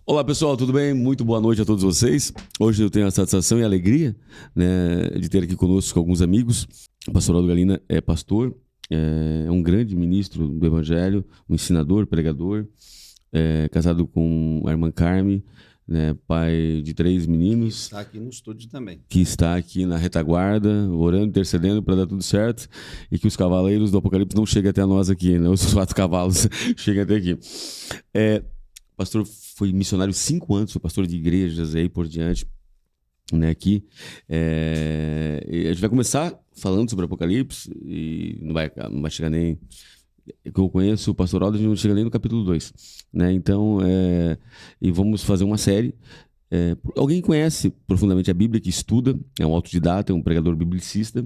Olá pessoal, tudo bem? Muito boa noite a todos vocês. Hoje eu tenho a satisfação e a alegria, né, de ter aqui conosco alguns amigos. O pastor Aldo Galina é pastor, é um grande ministro do Evangelho, um ensinador, pregador, casado com a irmã Carme, né, pai de 3 meninos. Está aqui no estúdio também. Que está aqui na retaguarda, orando, intercedendo para dar tudo certo e que os cavaleiros do Apocalipse não cheguem até nós aqui, né? Os 4 cavalos cheguem até aqui. O pastor foi missionário 5 anos, foi pastor de igrejas aí por diante, né, aqui. A gente vai começar falando sobre Apocalipse e não vai chegar nem... que eu conheço o pastor Aldo, a gente não chega nem no capítulo 2, né? Então, e vamos fazer uma série. Alguém conhece profundamente a Bíblia, que estuda, é um autodidata, é um pregador biblicista.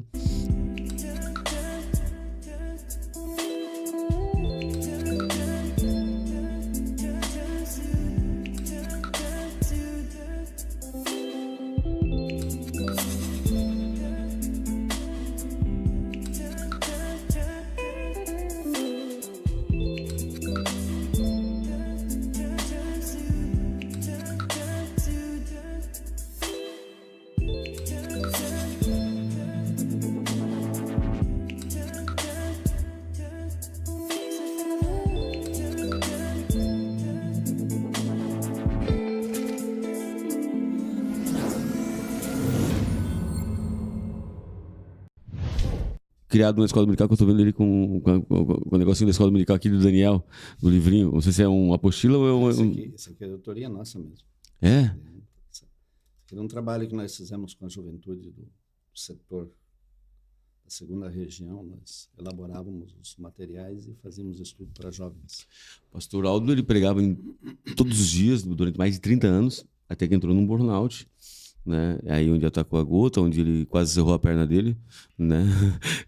Criado na escola dominical, que eu estou vendo ele com o negocinho da escola dominical aqui do Daniel, do livrinho. Não sei se é uma apostila ou é um... Essa aqui é a autoria nossa mesmo. É? Esse aqui é um trabalho que nós fizemos com a juventude do setor da segunda região. Nós elaborávamos os materiais e fazíamos estudo para jovens. O pastor Aldo, ele pregava todos os dias, durante mais de 30 anos, até que entrou num burnout, né? Aí onde atacou a gota, onde ele quase cerrou a perna dele, né?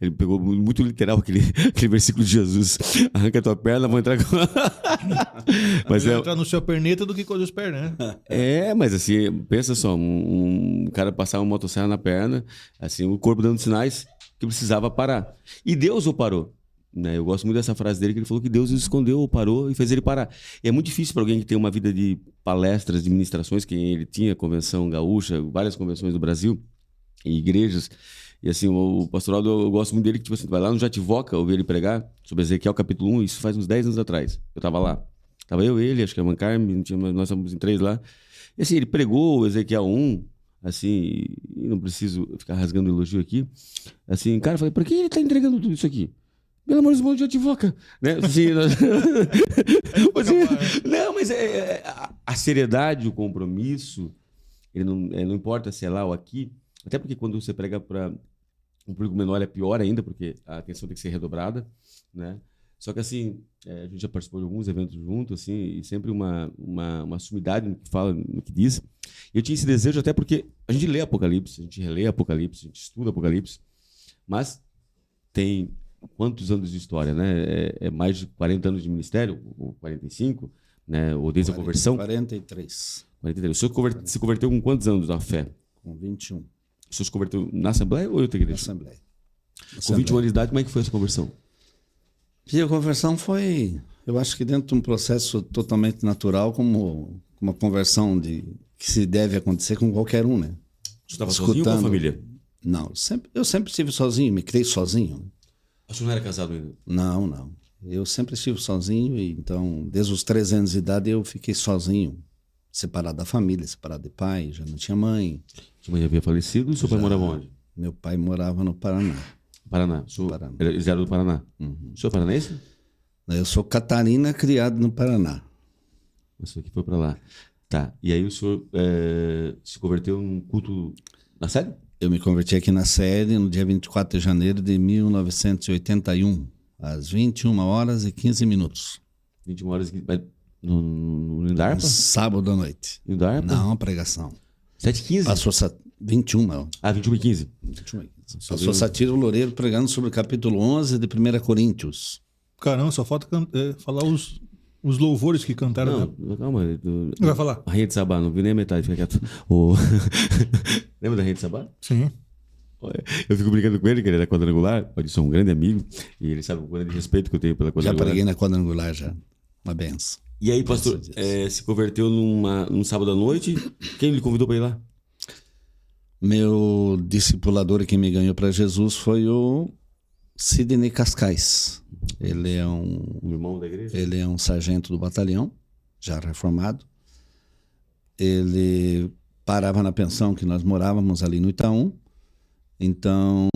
Ele pegou muito literal aquele versículo de Jesus: arranca a tua perna, vou entrar com... Mas entrar no seu perneta do que com as pernas, né? Mas assim, pensa só, um cara passar uma motosserra na perna, assim, o corpo dando sinais que precisava parar. E Deus o parou. Né? Eu gosto muito dessa frase dele, que ele falou que Deus o escondeu, o parou e fez ele parar. E é muito difícil para alguém que tem uma vida de palestras, de ministrações, que ele tinha convenção gaúcha, várias convenções do Brasil e igrejas. E assim, o pastor Aldo, eu gosto muito dele, que tipo assim, vai lá no Jativoca ouvir ele pregar sobre Ezequiel capítulo 1, isso faz uns 10 anos atrás. Eu estava lá. Tava eu, ele, acho que a irmã Carme, nós estávamos em 3 lá. E assim, ele pregou Ezequiel 1, assim, e não preciso ficar rasgando elogio aqui. Assim, cara, eu falei, por que ele está entregando tudo isso aqui? Pelo amor de Deus, de advoca, né? Assim, não, mas a seriedade, o compromisso, ele não importa se é lá ou aqui, até porque quando você prega para um público menor é pior ainda, porque a atenção tem que ser redobrada, né? Só que assim, a gente já participou de alguns eventos juntos, assim, e sempre uma sumidade no que fala, no que diz. E eu tinha esse desejo até porque a gente lê Apocalipse, a gente relê Apocalipse, a gente estuda Apocalipse, mas tem... quantos anos de história, né? É mais de 40 anos de ministério, ou 45, né? Ou desde a conversão? 43. 43. O senhor se converteu com quantos anos na fé? Com 21. O senhor se converteu na Assembleia ou em outra igreja? Na Assembleia. Com 21 anos de idade, como é que foi essa conversão? E a conversão foi, eu acho que dentro de um processo totalmente natural, como uma conversão que se deve acontecer com qualquer um, né? Você estava sozinho ou com a família? Não, eu sempre estive sozinho, me criei sozinho. O senhor não era casado ainda? Não. Eu sempre estive sozinho, e então, desde os 3 anos de idade, eu fiquei sozinho, separado da família, separado de pai, já não tinha mãe. Sua mãe havia falecido e seu pai morava onde? Meu pai morava no Paraná. Paraná. Eles eram do Paraná. Uhum. O senhor é paranaense? Eu sou Catarina, criado no Paraná. O senhor que foi para lá. Tá. E aí o senhor se converteu num culto na sede? Eu me converti aqui na sede no dia 24 de janeiro de 1981, às 21 horas e 15 minutos. 21 horas no Indarpa? Sábado à noite. Indarpa? Não, pregação. 7h15? Passou 21. 21h15. 21h15. Passou Satiro Loureiro pregando sobre o capítulo 11 de 1 Coríntios. Caramba, só falta falar os louvores que cantaram. Não, calma. Vai falar. A Rainha de Sabá, não vi nem a metade, fica quieto. Lembra da Rainha de Sabá? Sim. Eu fico brincando com ele, que ele é da Quadrangular, pode ser um grande amigo, e ele sabe o grande respeito que eu tenho pela Quadrangular. Já preguei na Quadrangular, já. Uma benção. E aí, pastor, se converteu num sábado à noite. Quem lhe convidou para ir lá? Meu discipulador que me ganhou para Jesus foi o Sidney Cascais. Ele é um irmão da igreja? Ele é um sargento do batalhão, já reformado. Ele parava na pensão que nós morávamos ali no Itaú. Então,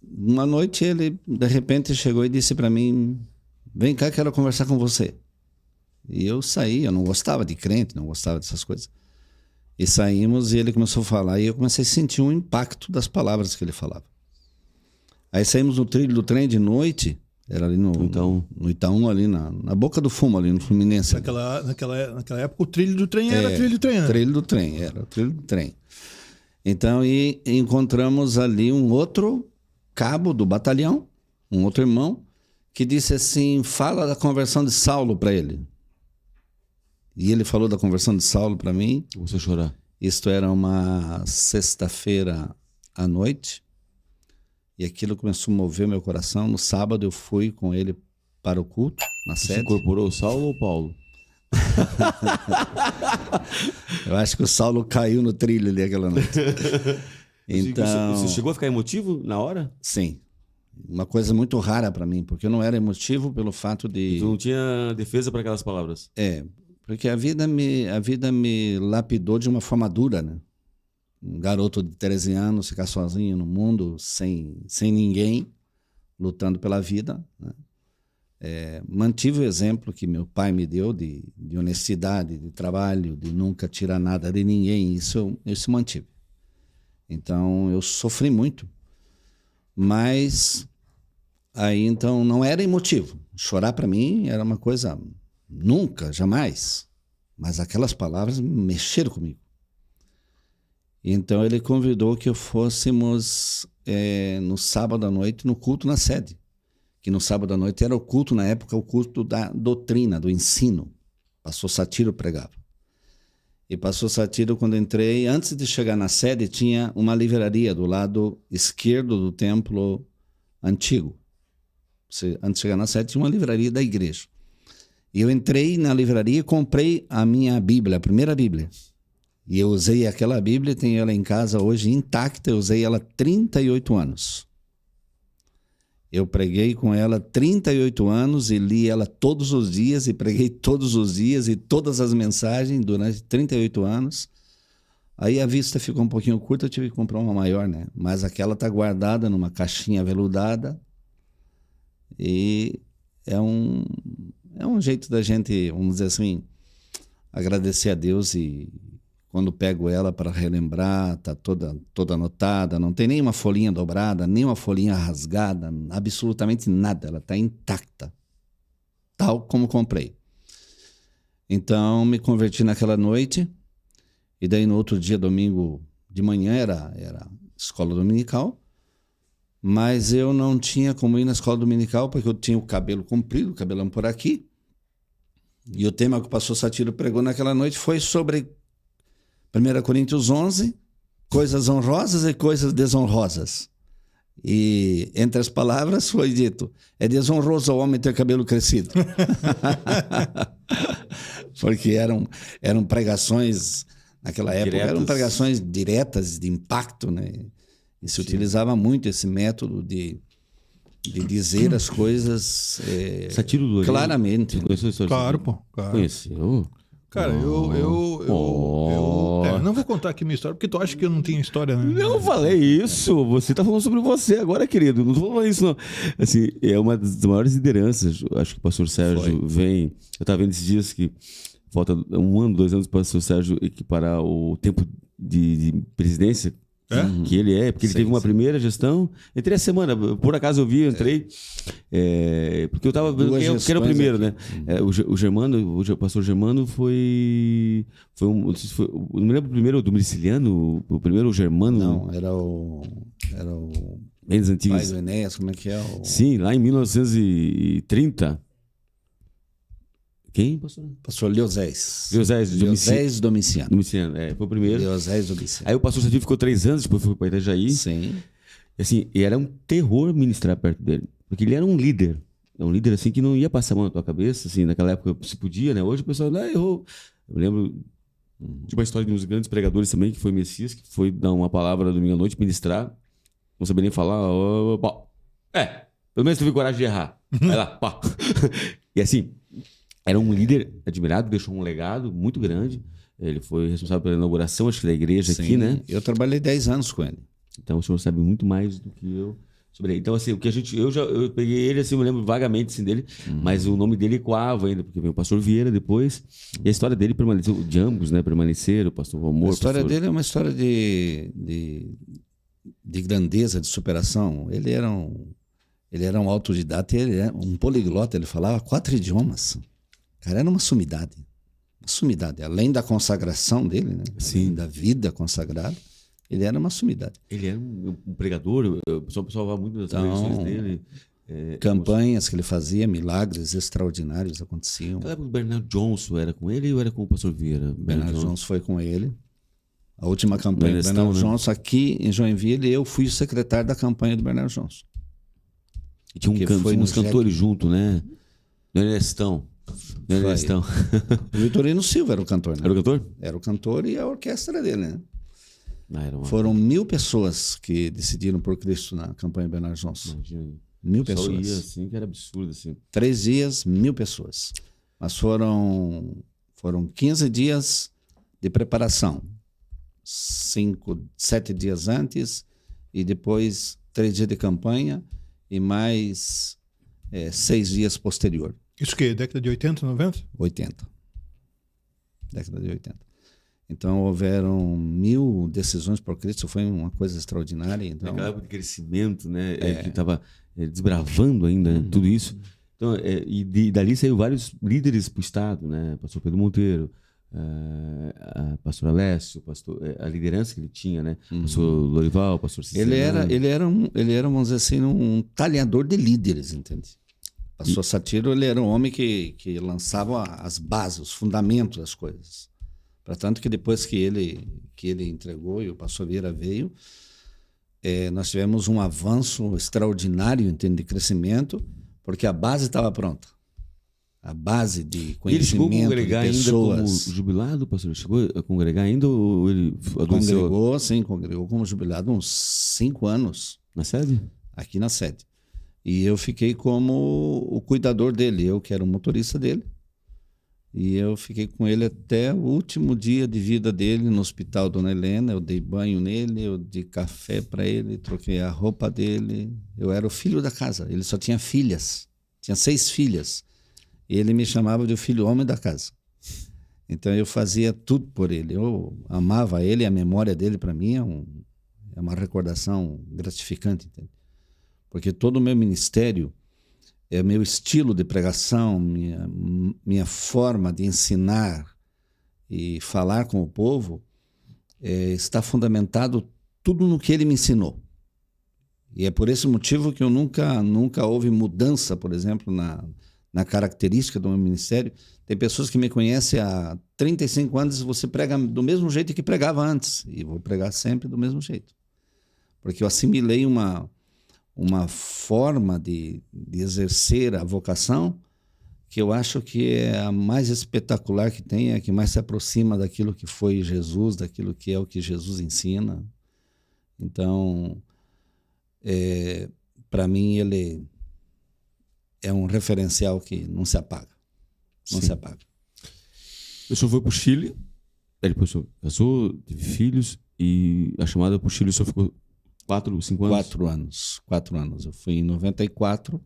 uma noite ele, de repente, chegou e disse para mim: vem cá, quero conversar com você. E eu saí, eu não gostava de crente, não gostava dessas coisas. E saímos e ele começou a falar e eu comecei a sentir um impacto das palavras que ele falava. Aí saímos no trilho do trem de noite, era ali no Itaú, ali na boca do fumo, ali no Fluminense. Naquela época o trilho do trem era trilho do trem, né? Trilho do trem, era o trilho do trem. Então, e encontramos ali um outro cabo do batalhão, um outro irmão, que disse assim: fala da conversão de Saulo para ele. E ele falou da conversão de Saulo para mim. Você chorar. Isto era uma sexta-feira à noite. E aquilo começou a mover meu coração. No sábado eu fui com ele para o culto, na sede. Você incorporou o Saulo ou o Paulo? Eu acho que o Saulo caiu no trilho ali aquela noite. Então, você chegou a ficar emotivo na hora? Sim. Uma coisa muito rara para mim, porque eu não era emotivo pelo fato de... Tu não tinha defesa para aquelas palavras? Porque a vida me lapidou de uma forma dura, né? Um garoto de 13 anos ficar sozinho no mundo, sem ninguém, lutando pela vida, né? Mantive o exemplo que meu pai me deu de honestidade, de trabalho, de nunca tirar nada de ninguém. Isso mantive. Então, eu sofri muito. Mas aí, então, não era emotivo. Chorar para mim era uma coisa... Nunca, jamais. Mas aquelas palavras mexeram comigo. Então ele convidou que fôssemos no sábado à noite no culto na sede. Que no sábado à noite era o culto, na época, o culto da doutrina, do ensino. Pastor Satiro pregava. E Pastor Satiro, quando entrei, antes de chegar na sede, tinha uma livraria do lado esquerdo do templo antigo. Antes de chegar na sede, tinha uma livraria da igreja. E eu entrei na livraria e comprei a minha Bíblia, a primeira Bíblia. E eu usei aquela Bíblia, tenho ela em casa hoje intacta, eu usei ela 38 anos. Eu preguei com ela 38 anos e li ela todos os dias e preguei todos os dias e todas as mensagens durante 38 anos. Aí a vista ficou um pouquinho curta, eu tive que comprar uma maior, né? Mas aquela está guardada numa caixinha veludada e é um jeito da gente, vamos dizer assim, agradecer a Deus. E quando pego ela para relembrar, tá toda anotada, não tem nenhuma folhinha dobrada, nenhuma folhinha rasgada, absolutamente nada, ela está intacta, tal como comprei. Então me converti naquela noite e daí no outro dia, domingo de manhã, era escola dominical. Mas eu não tinha como ir na escola dominical porque eu tinha o cabelo comprido, o cabelão por aqui. E o tema que o pastor Satiro pregou naquela noite foi sobre 1 Coríntios 11, coisas honrosas e coisas desonrosas. E entre as palavras foi dito: é desonroso ao homem ter cabelo crescido. Porque eram pregações, naquela época, eram pregações diretas, de impacto, né? E se utilizava muito esse método de dizer as coisas claramente. Você conheceu a história? Claro, pô. Claro. Conheceu? Cara, eu não vou contar aqui minha história, porque tu acha que eu não tenho história, né? Não falei isso. Você tá falando sobre você agora, querido. Não tô falando isso, não. Assim, é uma das maiores lideranças. Acho que o pastor Sérgio vem... Eu tava vendo esses dias que falta 1 ano, 2 anos para o pastor Sérgio equiparar o tempo de presidência. Que ele porque ele teve uma primeira gestão. Entrei a semana, por acaso eu vi, entrei. Porque eu tava vendo quem era o primeiro, né? O Germano, o pastor Germano foi não me lembro o primeiro do Miliciano, o primeiro o Germano. Não, era o bem das antigas. Pai do Enéas, como é que é? Sim, lá em 1930. Quem, pastor? Pastor Leosés Domiciano. Domiciano, foi o primeiro. Leosés Domiciano. Aí o pastor Satiro ficou 3 anos, depois foi para Itajaí. Sim. E assim, era um terror ministrar perto dele. Porque ele era um líder. É um líder assim que não ia passar a mão na tua cabeça, assim, naquela época se podia, né? Hoje o pessoal, errou. Eu lembro de uma história de uns grandes pregadores também, que foi Messias, que foi dar uma palavra domingo à noite, ministrar, não sabia nem falar, pelo menos teve coragem de errar. Vai lá, pá. E assim, era um líder admirado, deixou um legado muito grande. Ele foi responsável pela inauguração, acho que da igreja aqui, né? Eu trabalhei 10 anos com ele. Então o senhor sabe muito mais do que eu sobre ele. Então, assim, o que eu peguei ele, assim, eu me lembro vagamente assim, dele, mas o nome dele ecoava ainda, porque veio o pastor Vieira depois, e a história dele permaneceu, de ambos, né, permaneceram, o pastor Valmor. A história dele é uma história de grandeza, de superação. Ele era um autodidata, ele era um poliglota, ele falava 4 idiomas. Cara, era uma sumidade. Uma sumidade. Além da consagração dele, né? Sim. Da vida consagrada, ele era uma sumidade. Ele era um pregador, o pessoal falava muito das pregações dele. Campanhas que ele fazia, milagres extraordinários aconteciam. Naquela época o Bernardo Johnson era com ele ou era com o pastor Vieira? Bernardo Johnson foi com ele. A última campanha do Benestão, Bernardo né? Johnson aqui em Joinville, eu fui o secretário da campanha do Bernardo Johnson. E tinha uns cantores junto, né? No Ernestão. O Vitorino Silva era o cantor, né? Era o cantor? Era o cantor e a orquestra dele, né? Foram Foram 1000 pessoas que decidiram por Cristo na campanha Bernardo Johnson. 1000 pessoas. Ia, assim, que era absurdo, assim. 3 dias, 1000 pessoas. Mas foram 15 dias de preparação. 7 dias antes e depois 3 dias de campanha e mais 6 dias posterior. Isso que? Década de 80, 90? 80. Década de 80. Então houveram 1000 decisões por Cristo, foi uma coisa extraordinária. Então, aquela época de crescimento, né? Que estava desbravando ainda tudo isso. Então, dali saiu vários líderes para o Estado, né? Pastor Pedro Monteiro, a pastor Alessio, a liderança que ele tinha, né? Pastor Lorival, pastor Cicero. Ele era, vamos dizer assim, um talhador de líderes, entende? Pastor Satiro, ele era um homem que lançava as bases, os fundamentos das coisas. Tanto que depois que ele entregou e o pastor Vieira veio, nós tivemos um avanço extraordinário em termos de crescimento, porque a base estava pronta. A base de conhecimento, ele chegou a congregar de pessoas. Ainda como jubilado, pastor? Chegou a congregar ainda ou ele adoeceu? Congregou como jubilado uns 5 anos. Na sede? Aqui na sede. E eu fiquei como o cuidador dele, eu que era o motorista dele. E eu fiquei com ele até o último dia de vida dele no hospital Dona Helena. Eu dei banho nele, eu dei café para ele, troquei a roupa dele. Eu era o filho da casa, ele só tinha filhas. Tinha 6 filhas. E ele me chamava de o filho homem da casa. Então eu fazia tudo por ele. Eu amava ele, a memória dele para mim é uma recordação gratificante, entende? Porque todo o meu ministério, meu estilo de pregação, minha forma de ensinar e falar com o povo está fundamentado tudo no que ele me ensinou. E é por esse motivo que eu nunca houve mudança, por exemplo, na característica do meu ministério. Tem pessoas que me conhecem há 35 anos e você prega do mesmo jeito que pregava antes. E vou pregar sempre do mesmo jeito. Porque eu assimilei uma forma de exercer a vocação que eu acho que é a mais espetacular que tem, é a que mais se aproxima daquilo que foi Jesus, daquilo que é o que Jesus ensina. Então, para mim, ele é um referencial que não se apaga. Não se apaga. O senhor foi para o Chile, depois o senhor casou, teve filhos, e a chamada para o Chile o senhor ficou 4, 5 anos? 4 anos. Eu fui em 94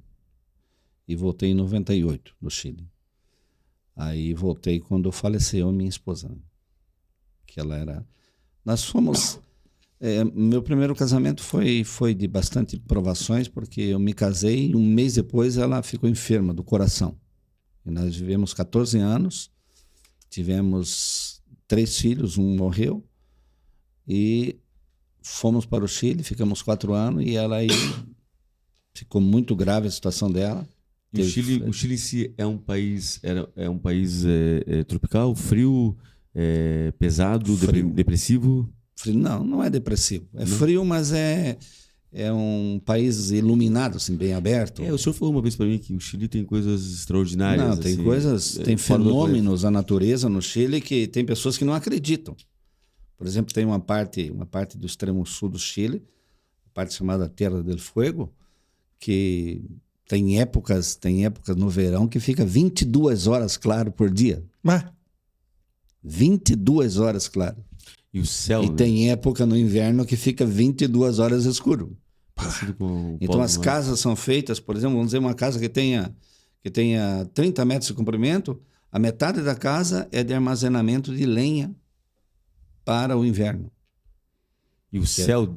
e voltei em 98 do Chile. Aí voltei quando faleceu minha esposa, né? Que ela era... Nós fomos... meu primeiro casamento foi de bastante provações, porque eu me casei e um mês depois ela ficou enferma do coração. E nós vivemos 14 anos, tivemos 3 filhos, um morreu, e fomos para o Chile, ficamos 4 anos, e ela aí ficou muito grave a situação dela. E o Chile em si é um país, tropical, frio, pesado, frio. Depressivo? Frio, não é depressivo. É frio, mas é é um país iluminado, assim, bem aberto. O senhor falou uma vez para mim que o Chile tem coisas extraordinárias. Não, tem assim, coisas, tem fenômenos na natureza no Chile que tem pessoas que não acreditam. Por exemplo, tem uma parte do extremo sul do Chile, a parte chamada Terra del Fuego, que tem épocas no verão que fica 22 horas claro por dia. 22 horas claro. E o céu, E tem época no inverno que fica 22 horas escuro. Então as casas são feitas, por exemplo, vamos dizer uma casa que tenha 30 metros de comprimento, a metade da casa é de armazenamento de lenha para o inverno. E o céu,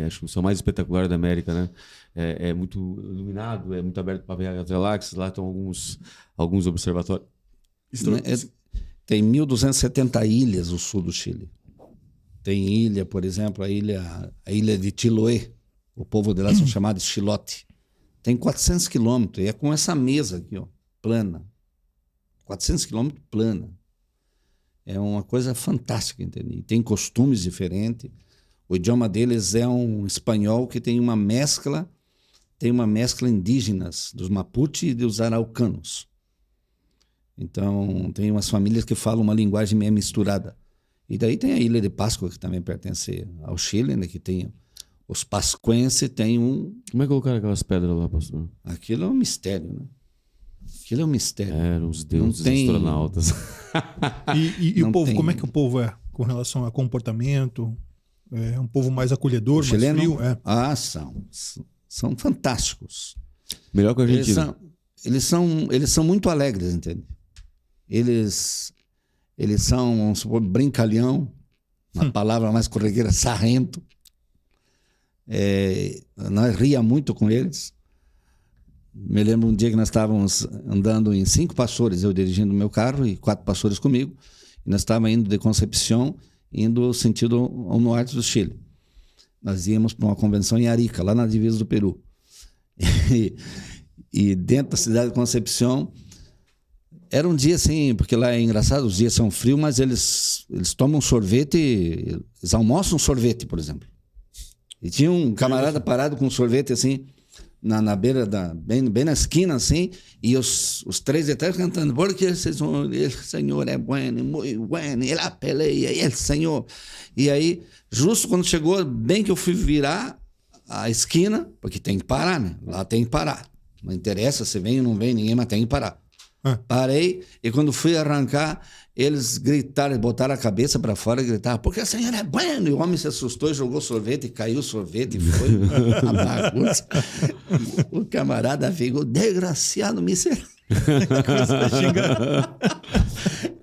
acho que o céu mais espetacular da América, né? É muito iluminado, é muito aberto para ver as galáxias. Lá estão alguns observatórios. Tem 1.270 ilhas no sul do Chile. Tem ilha, por exemplo, a ilha de Chiloé. O povo de lá são chamados Chilote. Tem 400 quilômetros. E é com essa mesa aqui, ó, plana. 400 quilômetros plana. É uma coisa fantástica, entende? E tem costumes diferentes. O idioma deles é um espanhol que tem uma mescla indígenas dos Mapuche e dos araucanos. Então, tem umas famílias que falam uma linguagem meio misturada. E daí tem a Ilha de Páscoa, que também pertence ao Chile, né? Que tem os pascuenses, tem um... Como é que colocaram aquelas pedras lá, pastor? Aquilo é um mistério, né? Aquilo é um mistério. Eram os deuses tem... astronautas. E o povo, como é que o povo é com relação a comportamento? É um povo mais acolhedor, mais frio? São fantásticos. Melhor que a Argentina. Eles são muito alegres, entende? Eles são, vamos supor, brincalhão, uma palavra mais corriqueira, sarrento. Nós ria muito com eles. Me lembro um dia que nós estávamos andando em 5 pastores, eu dirigindo o meu carro e 4 pastores comigo, e nós estávamos indo de Concepción, indo sentido ao norte do Chile. Nós íamos para uma convenção em Arica, lá na divisa do Peru. E dentro da cidade de Concepción, era um dia assim, porque lá é engraçado, os dias são frios, mas eles tomam sorvete, eles almoçam sorvete, por exemplo. E tinha um camarada parado com sorvete assim, na beira, bem na esquina assim, e os 3 de trás cantando, porque o Senhor é bueno, muito bueno, ele peleia, ele Senhor. E aí, justo quando chegou, bem que eu fui virar a esquina, porque tem que parar, né? Lá tem que parar. Não interessa se vem ou não vem ninguém, mas tem que parar. Parei, e quando fui arrancar, eles gritaram, botaram a cabeça para fora e gritaram, porque o Senhor é bueno. E o homem se assustou, jogou sorvete, caiu o sorvete, foi a bagunça. O camarada ficou desgraciado, miserável.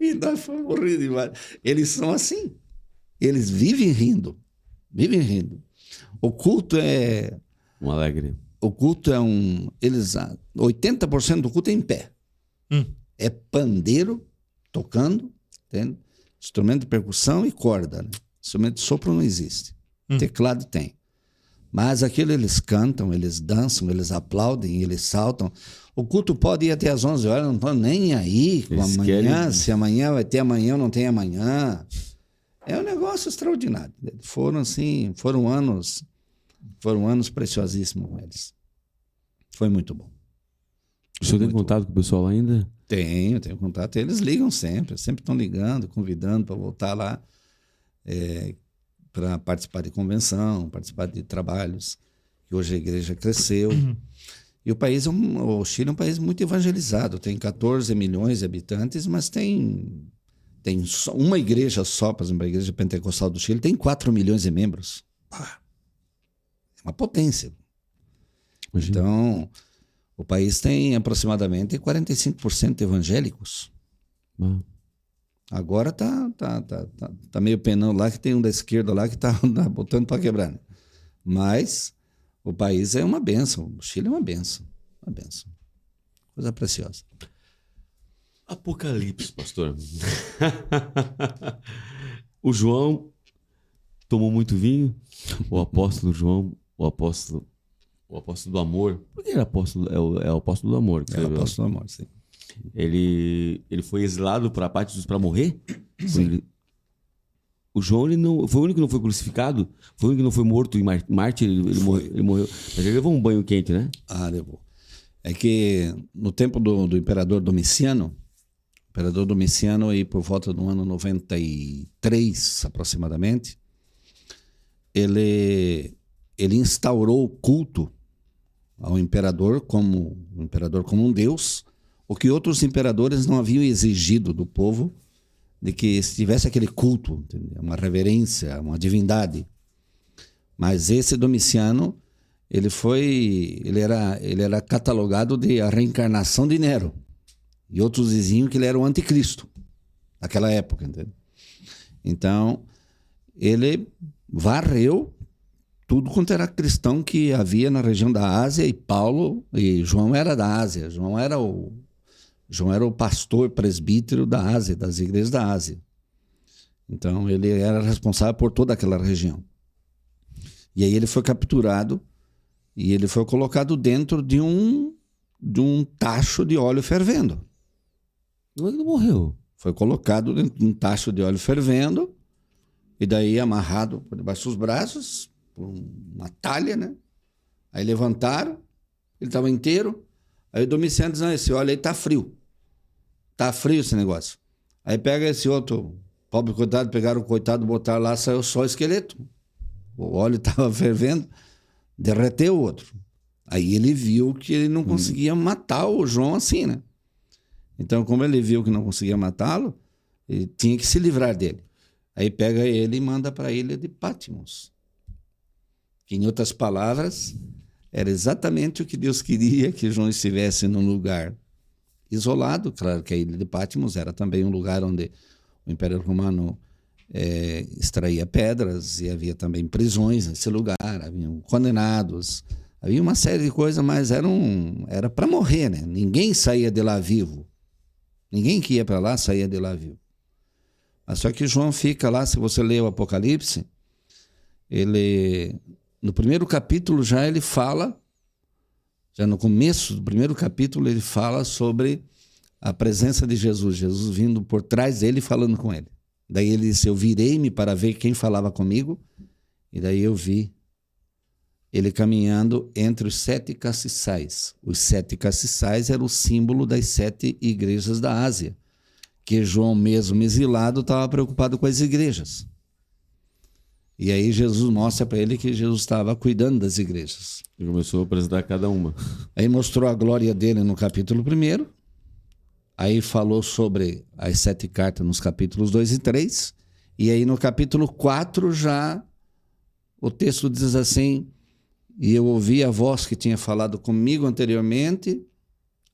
E nós fomos rindo demais. Eles são assim, eles vivem rindo. O culto é... Um alegre. O culto é 80% do culto é em pé. É pandeiro tocando, entende? Instrumento de percussão e corda, né? Instrumento de sopro não existe. Teclado tem. Mas aquilo eles cantam, eles dançam, eles aplaudem, eles saltam. O culto pode ir até às 11 horas, não estão nem aí com eles amanhã, se amanhã vai ter amanhã ou não tem amanhã. É um negócio extraordinário. Foram anos preciosíssimos com eles. Foi muito bom. O senhor tem contato com o pessoal ainda? Tenho contato. Eles ligam sempre estão ligando, convidando para voltar lá para participar de convenção, participar de trabalhos, que hoje a igreja cresceu. E o Chile é um país muito evangelizado, tem 14 milhões de habitantes, mas tem só uma igreja só, por exemplo, a Igreja Pentecostal do Chile tem 4 milhões de membros. É uma potência. Imagina. Então... O país tem aproximadamente 45% de evangélicos. Agora tá meio penão lá, que tem um da esquerda lá que tá botando para quebrar. Né? Mas o país é uma bênção. O Chile é uma bênção. Uma bênção. Coisa preciosa. Apocalipse, pastor. O João tomou muito vinho. O apóstolo João, o apóstolo do amor. Por que ele é apóstolo? É o apóstolo do amor. É o apóstolo do amor, sim. Ele foi exilado para Pátios para morrer? Sim. O João ele não, foi o único que não foi crucificado, foi o único que não foi morto em Marte, ele morreu. Mas ele levou um banho quente, né? Levou. É que no tempo do imperador Domiciano, aí por volta do ano 93, aproximadamente, ele instaurou o culto ao imperador como um deus, o que outros imperadores não haviam exigido do povo, de que tivesse aquele culto, entendeu? Uma reverência, uma divindade. Mas esse Domiciano, ele era catalogado de a reencarnação de Nero. E outros diziam que ele era o anticristo naquela época, entendeu? Então, ele varreu tudo quanto era cristão que havia na região da Ásia, e João era da Ásia. João era o pastor presbítero da Ásia, das igrejas da Ásia. Então, ele era responsável por toda aquela região. E aí ele foi capturado e ele foi colocado dentro de um tacho de óleo fervendo. Como é que ele morreu? Foi colocado dentro de um tacho de óleo fervendo e daí amarrado por debaixo dos braços, por uma talha, né? Aí levantaram, ele estava inteiro. Aí o Domiciano diz, esse óleo aí tá frio. Tá frio esse negócio. Aí pega esse outro pobre coitado, pegaram o coitado, botaram lá, saiu só o esqueleto. O óleo estava fervendo, derreteu o outro. Aí ele viu que ele não conseguia matar o João assim, né? Então, como ele viu que não conseguia matá-lo, ele tinha que se livrar dele. Aí pega ele e manda para a ilha de Patmos. Que, em outras palavras, era exatamente o que Deus queria que João estivesse num lugar isolado. Claro que a ilha de Patmos era também um lugar onde o Império Romano extraía pedras e havia também prisões nesse lugar, haviam condenados, havia uma série de coisas, mas era para morrer, né? Ninguém saía de lá vivo. Ninguém que ia para lá saía de lá vivo. Mas só que João fica lá, se você ler o Apocalipse, no primeiro capítulo ele fala, já no começo do primeiro capítulo ele fala sobre a presença de Jesus, Jesus vindo por trás dele e falando com ele. Daí ele disse, eu virei-me para ver quem falava comigo, e daí eu vi ele caminhando entre os 7 castiçais. Os 7 castiçais eram o símbolo das 7 igrejas da Ásia, que João, mesmo exilado, estava preocupado com as igrejas. E aí Jesus mostra para ele que Jesus estava cuidando das igrejas. Ele começou a apresentar cada uma. Aí mostrou a glória dele no capítulo 1, aí falou sobre as 7 cartas nos capítulos 2 e 3, e aí no capítulo 4 já o texto diz assim, e eu ouvi a voz que tinha falado comigo anteriormente,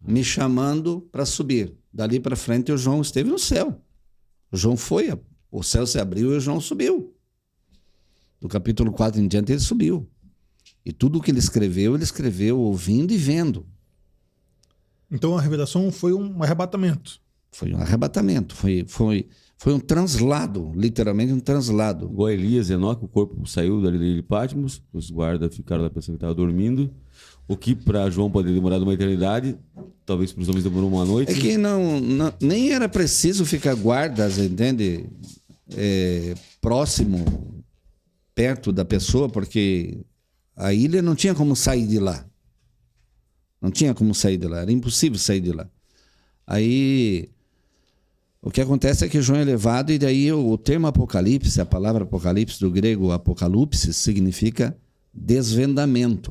me chamando para subir. Dali para frente o João esteve no céu. O João foi, o céu se abriu e o João subiu. Do capítulo 4 em diante ele subiu. E tudo o que ele escreveu ouvindo e vendo. Então a revelação foi um arrebatamento. Foi um arrebatamento, foi um translado, literalmente um translado. Igual Elias, Enoque, o corpo saiu dali de Patmos, os guardas ficaram lá pensando que estava dormindo. O que para João pode demorar uma eternidade, talvez para os homens demorou uma noite. É que nem era preciso ficar guardas, entende? Próximo, perto da pessoa, porque a ilha não tinha como sair de lá. Não tinha como sair de lá, era impossível sair de lá. Aí, o que acontece é que João é levado, e daí o termo Apocalipse, a palavra Apocalipse do grego Apocalipse, significa desvendamento,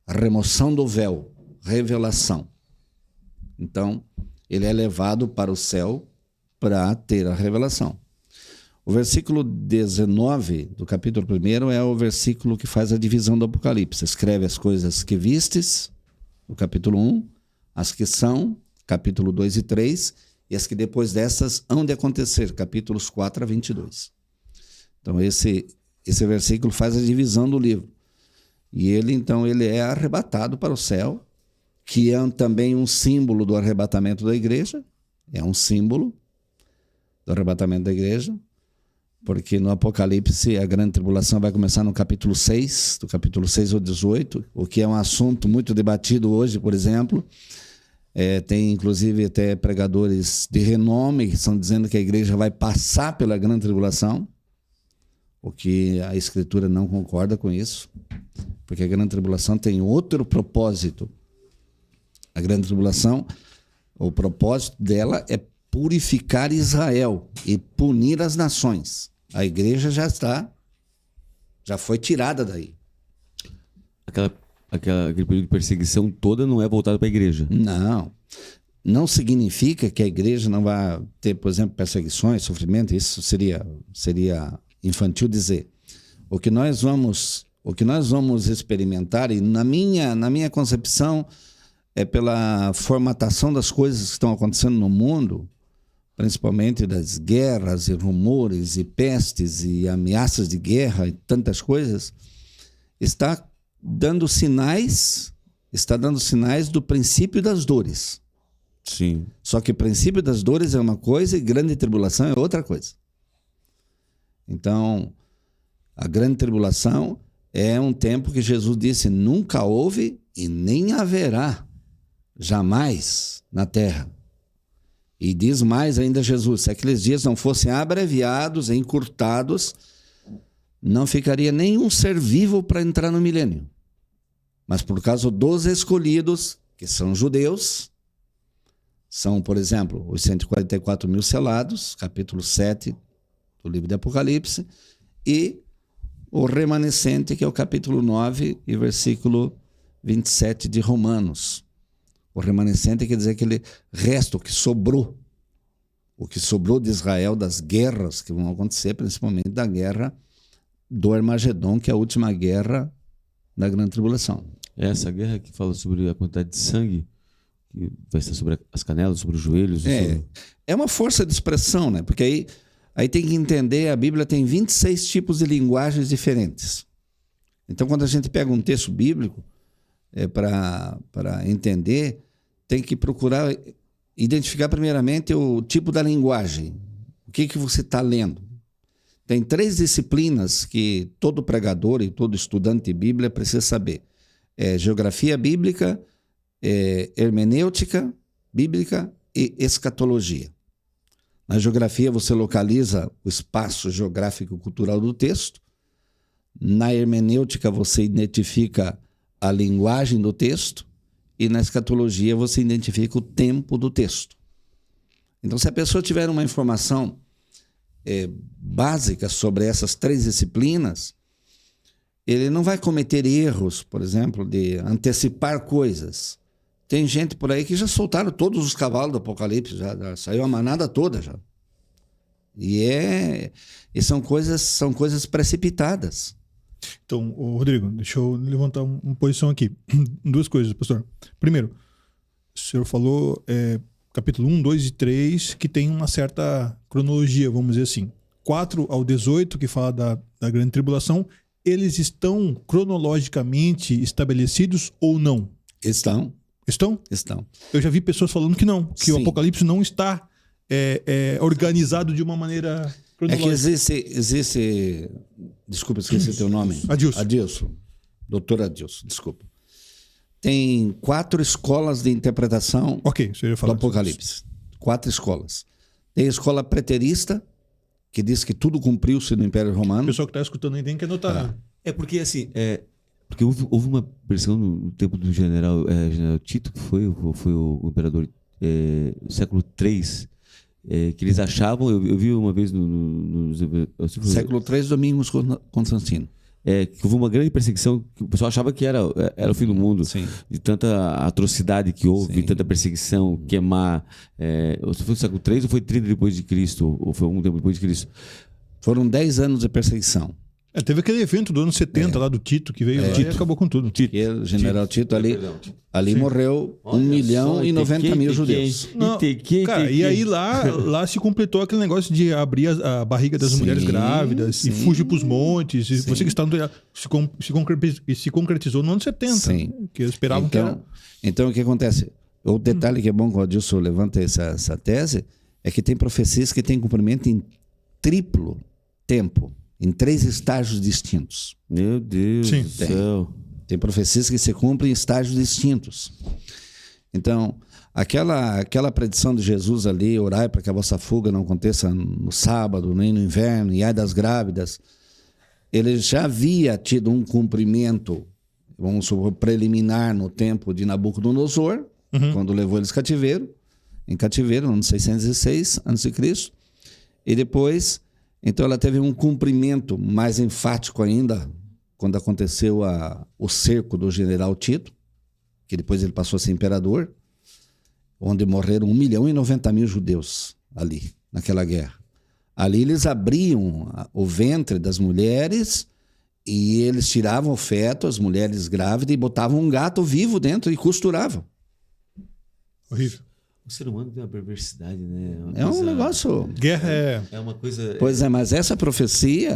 remoção do véu, revelação. Então, ele é levado para o céu para ter a revelação. O versículo 19 do capítulo 1 é o versículo que faz a divisão do Apocalipse. Escreve as coisas que vistes, no capítulo 1, as que são, capítulo 2 e 3, e as que depois dessas hão de acontecer, capítulos 4 a 22. Então esse versículo faz a divisão do livro. E ele é arrebatado para o céu, que é também um símbolo do arrebatamento da igreja, é um símbolo do arrebatamento da igreja, porque no Apocalipse a grande tribulação vai começar no capítulo 6, do capítulo 6 ao 18, o que é um assunto muito debatido hoje, por exemplo, Tem inclusive até pregadores de renome que estão dizendo que a igreja vai passar pela grande tribulação, o que a Escritura não concorda com isso, porque a grande tribulação tem outro propósito. A grande tribulação, o propósito dela é purificar Israel e punir as nações. A igreja já foi tirada daí. Aquele período de perseguição toda não é voltado para a igreja. Não significa que a igreja não vai ter, por exemplo, perseguições, sofrimento. Isso seria infantil dizer. O que nós vamos experimentar, e na minha concepção, é pela formatação das coisas que estão acontecendo no mundo, principalmente das guerras e rumores e pestes e ameaças de guerra e tantas coisas, está dando sinais do princípio das dores. Sim. Só que o princípio das dores é uma coisa e grande tribulação é outra coisa. Então, a grande tribulação é um tempo que Jesus disse: nunca houve e nem haverá jamais na terra. E diz mais ainda Jesus: se aqueles dias não fossem abreviados, encurtados, não ficaria nenhum ser vivo para entrar no milênio. Mas por causa dos escolhidos, que são judeus, são, por exemplo, os 144 mil selados, capítulo 7 do livro de Apocalipse, e o remanescente, que é o capítulo 9 e versículo 27 de Romanos. O remanescente quer dizer aquele resto que sobrou. O que sobrou de Israel das guerras que vão acontecer, principalmente da guerra do Armagedon, que é a última guerra da grande tribulação. Essa guerra que fala sobre a quantidade de sangue, que vai ser sobre as canelas, sobre os joelhos. É uma força de expressão, né? Porque aí tem que entender, a Bíblia tem 26 tipos de linguagens diferentes. Então, quando a gente pega um texto bíblico, para entender, tem que procurar identificar primeiramente o tipo da linguagem. O que você está lendo? Tem 3 disciplinas que todo pregador e todo estudante de Bíblia precisa saber. Geografia bíblica, hermenêutica bíblica e escatologia. Na geografia você localiza o espaço geográfico cultural do texto. Na hermenêutica você identifica a linguagem do texto. E na escatologia você identifica o tempo do texto. Então, se a pessoa tiver uma informação básica sobre essas 3 disciplinas, ele não vai cometer erros, por exemplo, de antecipar coisas. Tem gente por aí que já soltaram todos os cavalos do Apocalipse, já saiu a manada toda já. E são coisas precipitadas. Então, Rodrigo, deixa eu levantar uma posição aqui. 2 coisas, pastor. Primeiro, o senhor falou capítulo 1, 2 e 3, que tem uma certa cronologia, vamos dizer assim. 4 ao 18, que fala da grande tribulação, eles estão cronologicamente estabelecidos ou não? Estão. Estão? Estão. Eu já vi pessoas falando que não, que Sim. o Apocalipse não está organizado de uma maneira cronológica. É que existe... Desculpa, esqueci teu nome. Adilson. Doutor Adilson, desculpa. Tem 4 escolas de interpretação do Apocalipse. 4 escolas. Tem a escola preterista, que diz que tudo cumpriu-se no Império Romano. O pessoal que está escutando aí tem que anotar. É porque assim, porque houve uma pressão no tempo do general Tito, que foi o imperador século III, que eles achavam, eu vi uma vez no século III, Domingos Constantino. Que houve uma grande perseguição, que o pessoal achava que era o fim do mundo. Sim. De tanta atrocidade que houve, Sim. tanta perseguição, queimar. Se foi o século III ou foi 30 depois de Cristo, ou foi algum tempo depois de Cristo? Foram 10 anos de perseguição. Teve aquele evento do ano 70 lá do Tito, que veio lá e acabou com tudo. O general Tito ali morreu 1.090.000 judeus. E aí lá se completou aquele negócio de abrir a barriga das mulheres grávidas e fugir para os montes. E você que está se concretizou no ano 70. Sim. Que esperavam que era... Então, o que acontece? O detalhe que é bom quando o Adilson levanta essa tese é que tem profecias que têm cumprimento em triplo tempo. Em 3 estágios distintos. Meu Deus do céu. Tem profecias que se cumprem em estágios distintos. Então, Aquela predição de Jesus ali, orai para que a vossa fuga não aconteça no sábado, nem no inverno, e ai das grávidas, ele já havia tido um cumprimento, vamos supor, preliminar no tempo de Nabucodonosor, quando levou eles em cativeiro, no ano 606 a.C. E depois, então ela teve um cumprimento mais enfático ainda, quando aconteceu o cerco do general Tito, que depois ele passou a ser imperador, onde morreram 1.090.000 judeus ali, naquela guerra. Ali eles abriam o ventre das mulheres e eles tiravam o feto, as mulheres grávidas, e botavam um gato vivo dentro e costuravam. Horrível. O ser humano tem uma perversidade, né? Um negócio... Guerra é uma coisa... Pois é, mas essa profecia,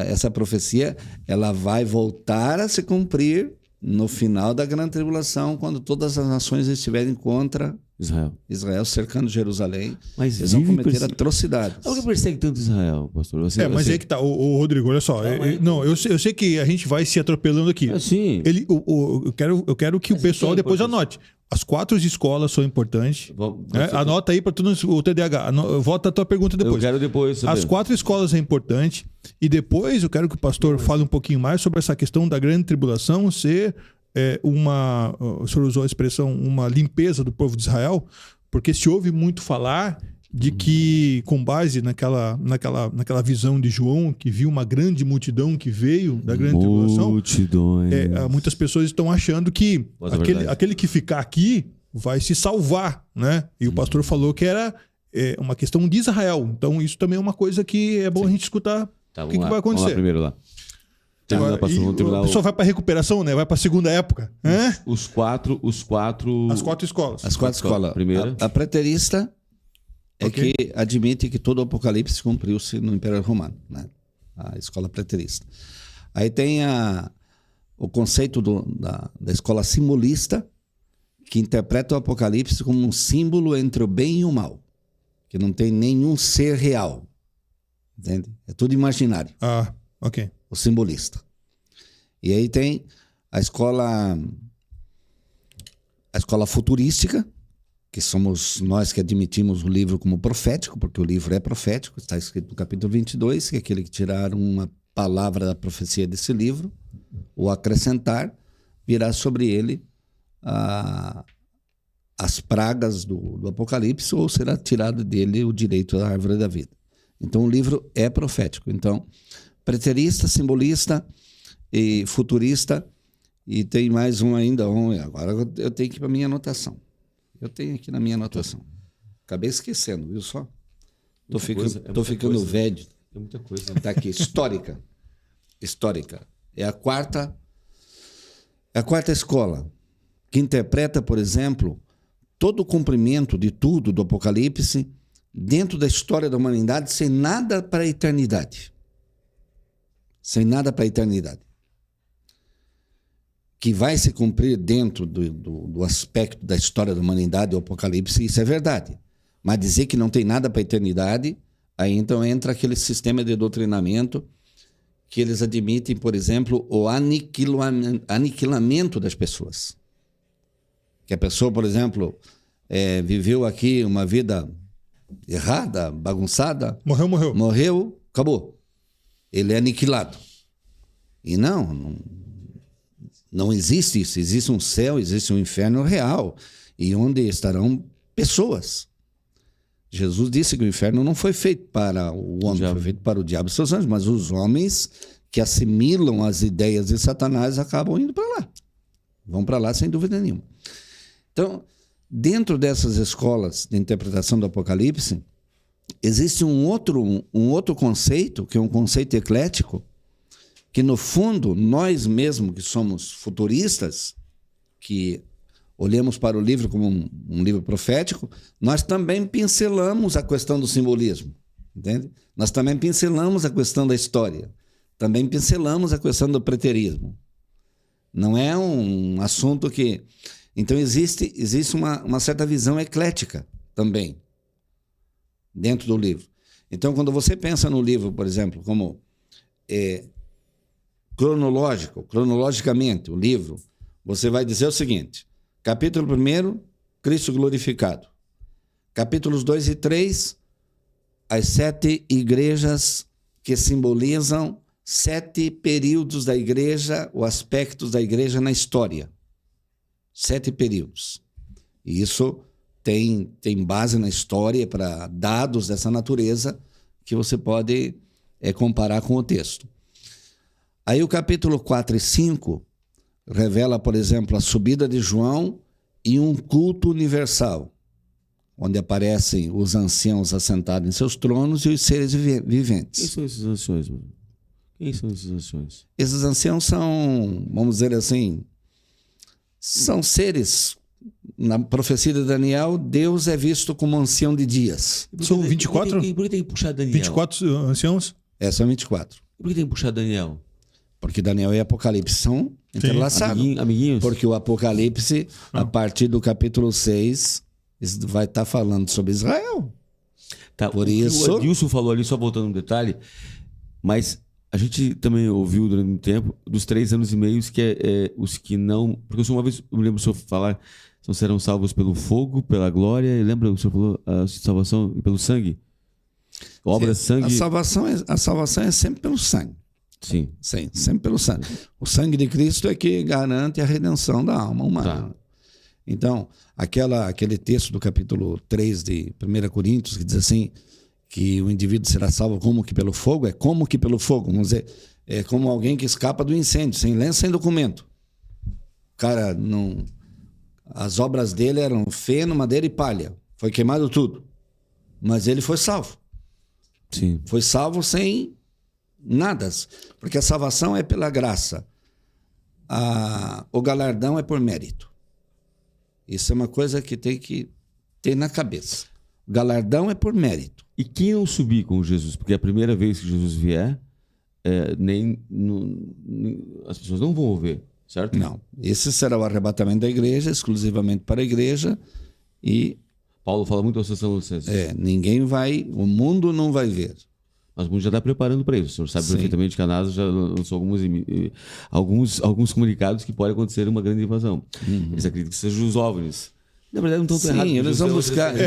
ela vai voltar a se cumprir no final da grande tribulação, quando todas as nações estiverem contra Israel, cercando Jerusalém. Mas eles vão cometer atrocidades. Por que persegue tanto Israel, pastor? Mas aí que tá, o Rodrigo, olha só. Eu sei que a gente vai se atropelando aqui. Sim. Eu quero que o pessoal depois anote. As 4 escolas são importantes. Anota aí para o TDAH. Volta a tua pergunta depois. Eu quero depois saber. As 4 escolas é importante. E depois eu quero que o pastor fale um pouquinho mais sobre essa questão da grande tribulação ser o senhor usou a expressão, uma limpeza do povo de Israel, porque se ouve muito falar de que, com base naquela visão de João, que viu uma grande multidão que veio da grande tribulação, muitas pessoas estão achando que aquele que ficar aqui vai se salvar, né? E o pastor falou que era uma questão de Israel. Então isso também é uma coisa que é bom a gente escutar o que vai acontecer. Vamos lá primeiro lá. O pessoal vai para recuperação, né? Vai para a segunda época. Os quatro... As 4 escolas. As 4 escolas. Primeira. A preterista que admite que todo o Apocalipse cumpriu-se no Império Romano, né? A escola preterista. Aí tem o conceito da escola simbolista, que interpreta o Apocalipse como um símbolo entre o bem e o mal, que não tem nenhum ser real. Entende? É tudo imaginário. Ok. O simbolista. E aí tem a escola futurística, que somos nós que admitimos o livro como profético, porque o livro é profético, está escrito no capítulo 22, que é aquele que tiraram uma palavra da profecia desse livro, ou acrescentar, virá sobre ele as pragas do Apocalipse, ou será tirado dele o direito à árvore da vida. Então o livro é profético. Então, preterista, simbolista e futurista, e tem mais um ainda. Agora eu tenho que ir para a minha anotação. Eu tenho aqui na minha anotação. Acabei esquecendo, viu só? Tô ficando velho. É muita coisa. Está aqui, histórica. Histórica. É a quarta escola, que interpreta, por exemplo, todo o cumprimento de tudo do Apocalipse dentro da história da humanidade, sem nada para a eternidade. Sem nada para a eternidade. Que vai se cumprir dentro do aspecto da história da humanidade, o Apocalipse, isso é verdade. Mas dizer que não tem nada para a eternidade, aí então entra aquele sistema de doutrinamento que eles admitem, por exemplo, o aniquilamento das pessoas. Que a pessoa, por exemplo, viveu aqui uma vida errada, bagunçada. Morreu, acabou. Ele é aniquilado. E não existe isso. Existe um céu, existe um inferno real, e onde estarão pessoas. Jesus disse que o inferno não foi feito para o homem, foi feito para o diabo e seus anjos, mas os homens que assimilam as ideias de Satanás acabam indo para lá. Vão para lá sem dúvida nenhuma. Então, dentro dessas escolas de interpretação do Apocalipse, existe um outro conceito, que é um conceito eclético, que no fundo, nós mesmos que somos futuristas, que olhamos para o livro como um livro profético, nós também pincelamos a questão do simbolismo, entende? Nós também pincelamos a questão da história, também pincelamos a questão do preterismo. Não é um assunto que... Então existe uma certa visão eclética também dentro do livro. Então, quando você pensa no livro, por exemplo, como cronologicamente, o livro, você vai dizer o seguinte: capítulo 1, Cristo glorificado. Capítulos 2 e 3, as 7 igrejas que simbolizam 7 períodos da igreja, ou aspectos da igreja na história. 7 períodos. E isso tem base na história para dados dessa natureza que você pode comparar com o texto. Aí o capítulo 4 e 5 revela, por exemplo, a subida de João e um culto universal, onde aparecem os anciãos assentados em seus tronos e os seres viventes. Quem são esses anciões, mano? Quem são esses anciões? Esses anciãos são, vamos dizer assim, são seres. Na profecia de Daniel, Deus é visto como ancião de dias. São 24? Por que tem que puxar Daniel? 24 anciãos? São 24. Por que tem que puxar Daniel? Porque Daniel e Apocalipse são entrelaçados. Amiguinhos? Porque o Apocalipse, a partir do capítulo 6, vai estar falando sobre Israel. Tá, Por o isso... que o Adilson falou ali, só voltando um detalhe, mas a gente também ouviu durante um tempo dos 3 anos e meio que é os que não... Porque uma vez eu me lembro do senhor falar, então serão salvos pelo fogo, pela glória, e lembra o senhor falou a salvação e pelo sangue? Obra, sangue... A salvação é sempre pelo sangue. Sim. Sim, sempre pelo sangue. O sangue de Cristo é que garante a redenção da alma humana. Tá. Então, aquele texto do capítulo 3 de 1 Coríntios, que diz assim, que o indivíduo será salvo como que pelo fogo, é como que pelo fogo. Vamos dizer, é como alguém que escapa do incêndio, sem lenço, sem documento. O cara não... As obras dele eram feno, madeira e palha. Foi queimado tudo. Mas ele foi salvo. Sim. Foi salvo sem nada. Porque a salvação é pela graça. O galardão é por mérito. Isso é uma coisa que tem que ter na cabeça. O galardão é por mérito. E quem não subir com Jesus? Porque a primeira vez que Jesus vier, as pessoas não vão ver, certo? Não. Esse será o arrebatamento da igreja, exclusivamente para a igreja. E Paulo fala muito aos Tessalonicenses. ninguém vai, o mundo não vai ver. Mas o mundo já está preparando para isso. O senhor sabe Sim. perfeitamente que a NASA já lançou alguns comunicados que pode acontecer uma grande invasão. Eles acreditam que sejam os OVNIs. Na verdade, não estão errados. Sim, eles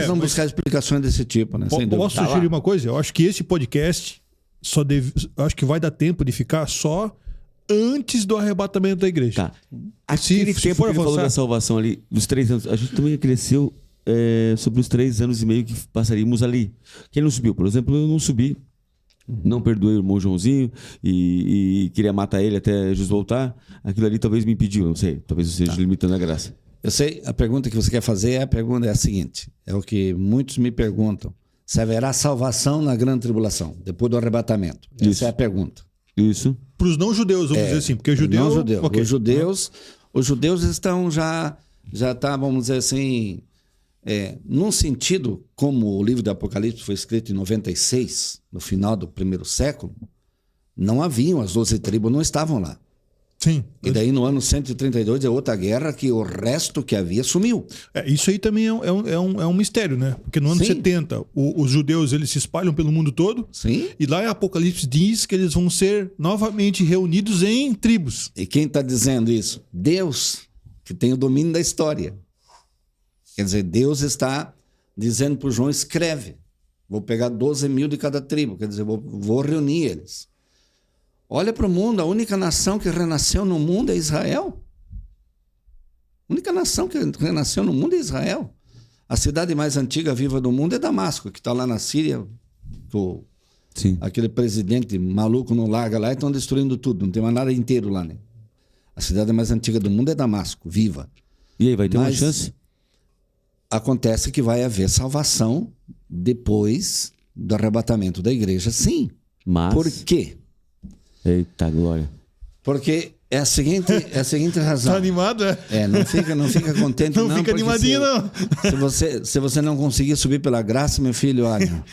vão buscar explicações desse tipo, né? Sem dúvida. Posso sugerir uma coisa? Eu acho que esse podcast acho que vai dar tempo de ficar só antes do arrebatamento da igreja. Tá. Aquele Se tempo for que ele falou avançar... da salvação ali, dos 3 anos, a gente também cresceu sobre os 3 anos e meio que passaríamos ali. Quem não subiu? Por exemplo, eu não subi. Não perdoei o irmão Joãozinho e queria matar ele até Jesus voltar. Aquilo ali talvez me impediu, não sei. Talvez eu esteja limitando a graça. Eu sei, a pergunta que você quer fazer, a pergunta é a seguinte, é o que muitos me perguntam, se haverá salvação na grande tribulação, depois do arrebatamento? Isso. Essa é a pergunta. Isso. Para os não judeus, vamos dizer assim, porque Não judeu... ok. Os judeus estão já tá, vamos dizer assim, num sentido, como o livro do Apocalipse foi escrito em 96, no final do primeiro século, não haviam, as 12 tribos não estavam lá. Sim. E daí no ano 132 é outra guerra que o resto que havia sumiu. Isso aí também é um mistério, né? Porque no ano Sim. 70, os judeus eles se espalham pelo mundo todo. Sim. E lá em Apocalipse diz que eles vão ser novamente reunidos em tribos. E quem está dizendo isso? Deus, que tem o domínio da história. Quer dizer, Deus está dizendo para o João, escreve. Vou pegar 12 mil de cada tribo. Quer dizer, vou reunir eles. Olha para o mundo, a única nação que renasceu no mundo é Israel. A única nação que renasceu no mundo é Israel. A cidade mais antiga viva do mundo é Damasco, que está lá na Síria. Sim. Aquele presidente maluco não larga lá e estão destruindo tudo. Não tem mais nada inteiro lá, né? A cidade mais antiga do mundo é Damasco, viva. E aí, vai ter uma chance? Acontece que vai haver salvação depois do arrebatamento da igreja, sim. Mas... Por quê? Eita, glória. Porque é a seguinte razão. Tá animado, é? Não fica contente, não. Não fica animadinho, não. Se você não conseguir subir pela graça, meu filho, olha,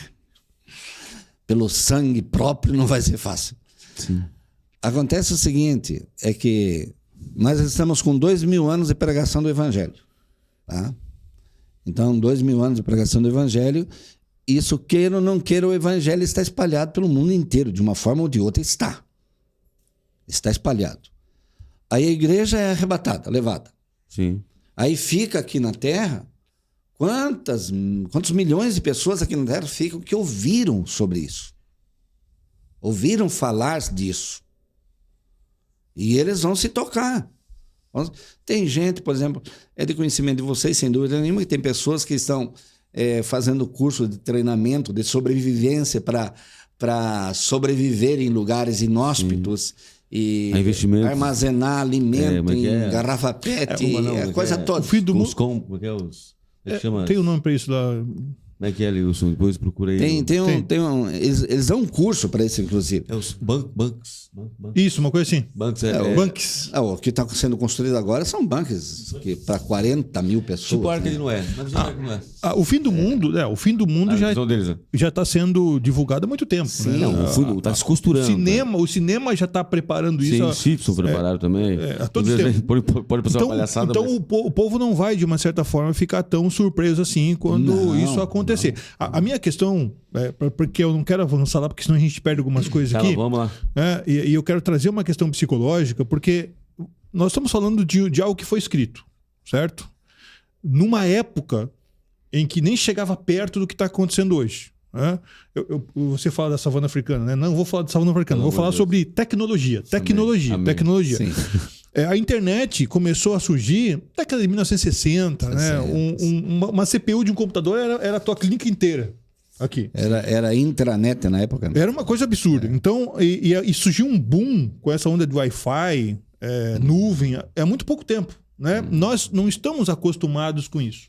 pelo sangue próprio não vai ser fácil. Sim. Acontece o seguinte, é que nós estamos com 2000 anos de pregação do Evangelho. Tá? Então, 2000 anos de pregação do Evangelho, isso, queira ou não queira, o Evangelho está espalhado pelo mundo inteiro, de uma forma ou de outra está. Está espalhado. Aí a igreja é arrebatada, levada. Sim. Aí fica aqui na terra Quantos milhões de pessoas aqui na Terra ficam que ouviram sobre isso? Ouviram falar disso. E eles vão se tocar. Tem gente, por exemplo, é de conhecimento de vocês, sem dúvida nenhuma, que tem pessoas que estão fazendo curso de treinamento, de sobrevivência para sobreviver em lugares inóspitos e armazenar alimento em garrafa PET, coisa toda. O fim do mundo. Tem um nome para isso lá. Como é que é, Wilson? Depois procura aí. Eles dão um curso para isso, inclusive. É os bancos. Isso, uma coisa assim. Banks. O que está sendo construído agora são banques para 40 mil pessoas. Tipo Arca de Noé. Não é. O fim do mundo, o fim do mundo já está sendo divulgado há muito tempo. Sim. Né? Não, está se costurando. O cinema já está preparando isso. Sim, Simpson prepararam também. A todo tempo. Pode passar uma palhaçada. Então o povo não vai, de uma certa forma, ficar tão surpreso assim quando isso acontecer. A minha questão, porque eu não quero avançar lá, porque senão a gente perde algumas coisas aqui. Vamos lá. E eu quero trazer uma questão psicológica, porque nós estamos falando de algo que foi escrito, certo? Numa época em que nem chegava perto do que está acontecendo hoje. Né? Você fala da savana africana, né? Não vou falar da savana africana, vou falar sobre tecnologia. Tecnologia. Sim. A internet começou a surgir na década de 1960, né? Uma CPU de um computador era a tua clínica inteira. Aqui. Era intranet na época. Né? Era uma coisa absurda. Então, e surgiu um boom com essa onda de Wi-Fi, nuvem, há muito pouco tempo. Né? Nós não estamos acostumados com isso.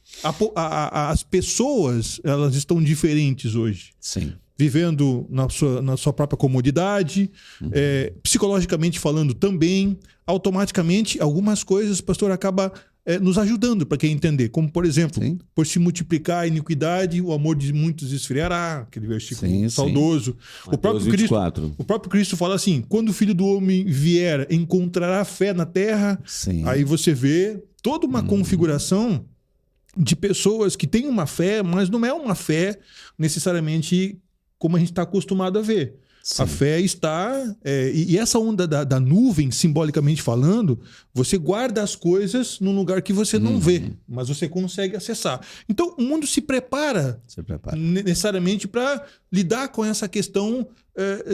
As pessoas, elas estão diferentes hoje. Sim. Vivendo na sua própria comodidade, psicologicamente falando também, automaticamente algumas coisas, pastor, acaba nos ajudando para quem entender. Como, por exemplo, por se multiplicar a iniquidade, o amor de muitos esfriará, aquele versículo saudoso. O próprio Cristo fala assim, quando o Filho do Homem vier, encontrará fé na terra. Sim. Aí você vê toda uma configuração de pessoas que têm uma fé, mas não é uma fé necessariamente como a gente está acostumado a ver. Sim. A fé está... e essa onda da nuvem, simbolicamente falando, você guarda as coisas num lugar que você não vê, mas você consegue acessar. Então, o mundo se prepara. Necessariamente para lidar com essa questão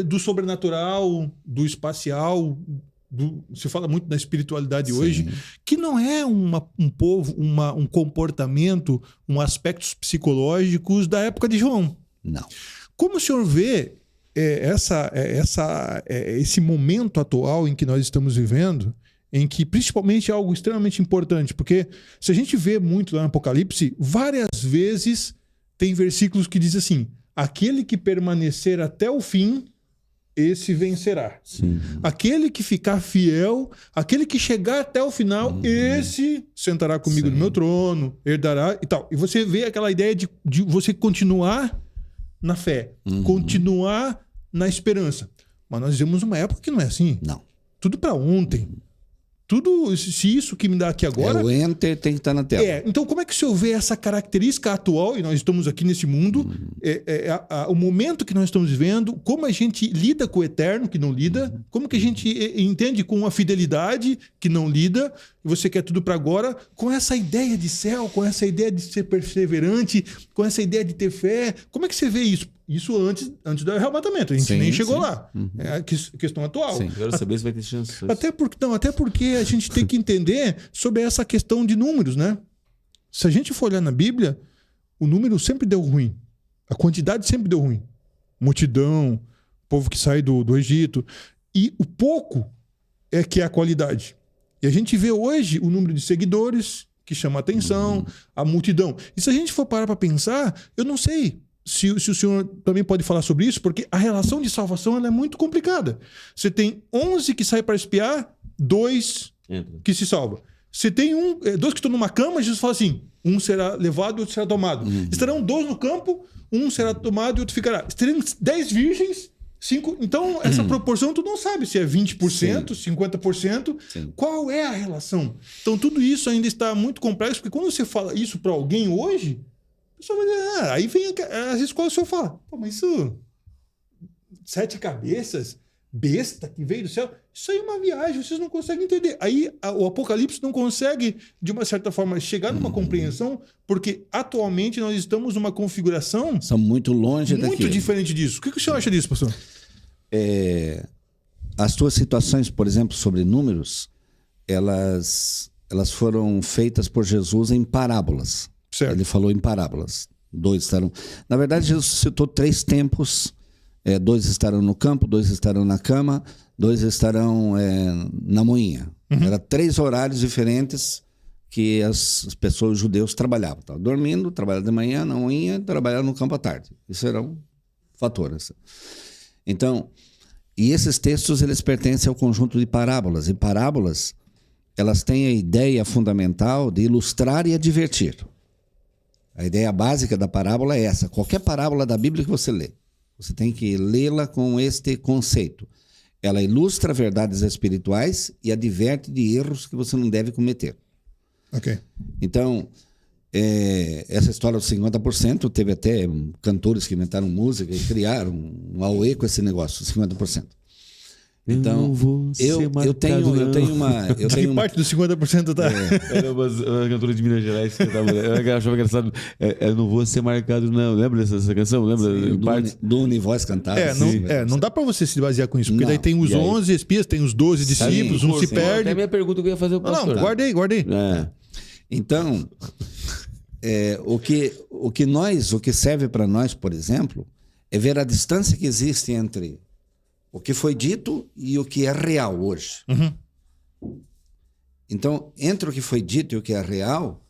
do sobrenatural, do espacial... se fala muito da espiritualidade hoje, que não é um comportamento, aspectos psicológicos da época de João. Não. Como o senhor vê esse momento atual em que nós estamos vivendo, em que principalmente é algo extremamente importante, porque se a gente vê muito lá no Apocalipse, várias vezes tem versículos que dizem assim, aquele que permanecer até o fim, esse vencerá. Sim. Aquele que ficar fiel, aquele que chegar até o final, esse sentará comigo no meu trono, herdará e tal. E você vê aquela ideia de você continuar na fé, continuar na esperança. Mas nós vivemos uma época que não é assim. Não. Tudo para ontem. Tudo, se isso que me dá aqui agora... o enter tem que estar na tela. Então, como é que o senhor vê essa característica atual, e nós estamos aqui nesse mundo, o momento que nós estamos vivendo, como a gente lida com o eterno, que não lida, como que a gente entende com a fidelidade, que não lida, e você quer tudo para agora, com essa ideia de céu, com essa ideia de ser perseverante, com essa ideia de ter fé. Como é que você vê isso? Isso antes do arrebatamento. A gente nem chegou lá. É a questão atual. Sim, quero saber se vai ter chance. Até porque a gente tem que entender sobre essa questão de números, né? Se a gente for olhar na Bíblia, o número sempre deu ruim. A quantidade sempre deu ruim. Multidão, povo que sai do Egito. E o pouco é que é a qualidade. E a gente vê hoje o número de seguidores que chama a atenção, a multidão. E se a gente for parar para pensar, eu não sei se o senhor também pode falar sobre isso, porque a relação de salvação ela é muito complicada. Você tem 11 que saem para espiar, 2 que se salvam. Você tem 2 que estão numa cama, Jesus fala assim, um será levado e outro será tomado. Estarão 2 no campo, um será tomado e outro ficará. Terão 10 virgens, 5... Então, essa proporção tu não sabe se é 20%, 50%. Sim. Qual é a relação? Então, tudo isso ainda está muito complexo, porque quando você fala isso para alguém hoje, a pessoa vai dizer, aí vem as escolas, o senhor fala, pô, mas isso... 7 cabeças, besta que veio do céu. Isso aí é uma viagem, vocês não conseguem entender. Aí o Apocalipse não consegue, de uma certa forma, chegar numa compreensão, porque atualmente nós estamos numa configuração São muito longe muito daquilo. diferente disso. O que o senhor acha disso, pastor? As tuas situações, por exemplo, sobre números, elas foram feitas por Jesus em parábolas. Certo. Ele falou em parábolas. 2 estarão... Na verdade, Jesus citou 3 tempos. 2 estarão no campo, 2 estarão na cama, 2 estarão na moinha. Era 3 horários diferentes que as pessoas, os judeus, trabalhavam. Estavam dormindo, trabalhavam de manhã, na moinha, trabalhavam no campo à tarde. Isso eram fatores. Então, e esses textos, eles pertencem ao conjunto de parábolas. E parábolas, elas têm a ideia fundamental de ilustrar e advertir. A ideia básica da parábola é essa. Qualquer parábola da Bíblia que você lê, você tem que lê-la com este conceito. Ela ilustra verdades espirituais e adverte de erros que você não deve cometer. Ok. Então, essa história dos 50%, teve até cantores que inventaram música e criaram um auê com esse negócio, 50%. Então, eu tenho uma... Que parte dos 50% tá? Era uma cantora de Minas Gerais que eu achava engraçado. Eu não vou ser marcado, não. Lembra dessa canção? Lembra? Do Univoz cantava. Não dá pra você se basear com isso, porque daí tem os 11 espias, tem os 12 discípulos, um se perde. Até a minha pergunta que eu ia fazer ao pastor. Não, guardei. Então, o que serve para nós, por exemplo, é ver a distância que existe entre o que foi dito e o que é real hoje. Então, entre o que foi dito e o que é real,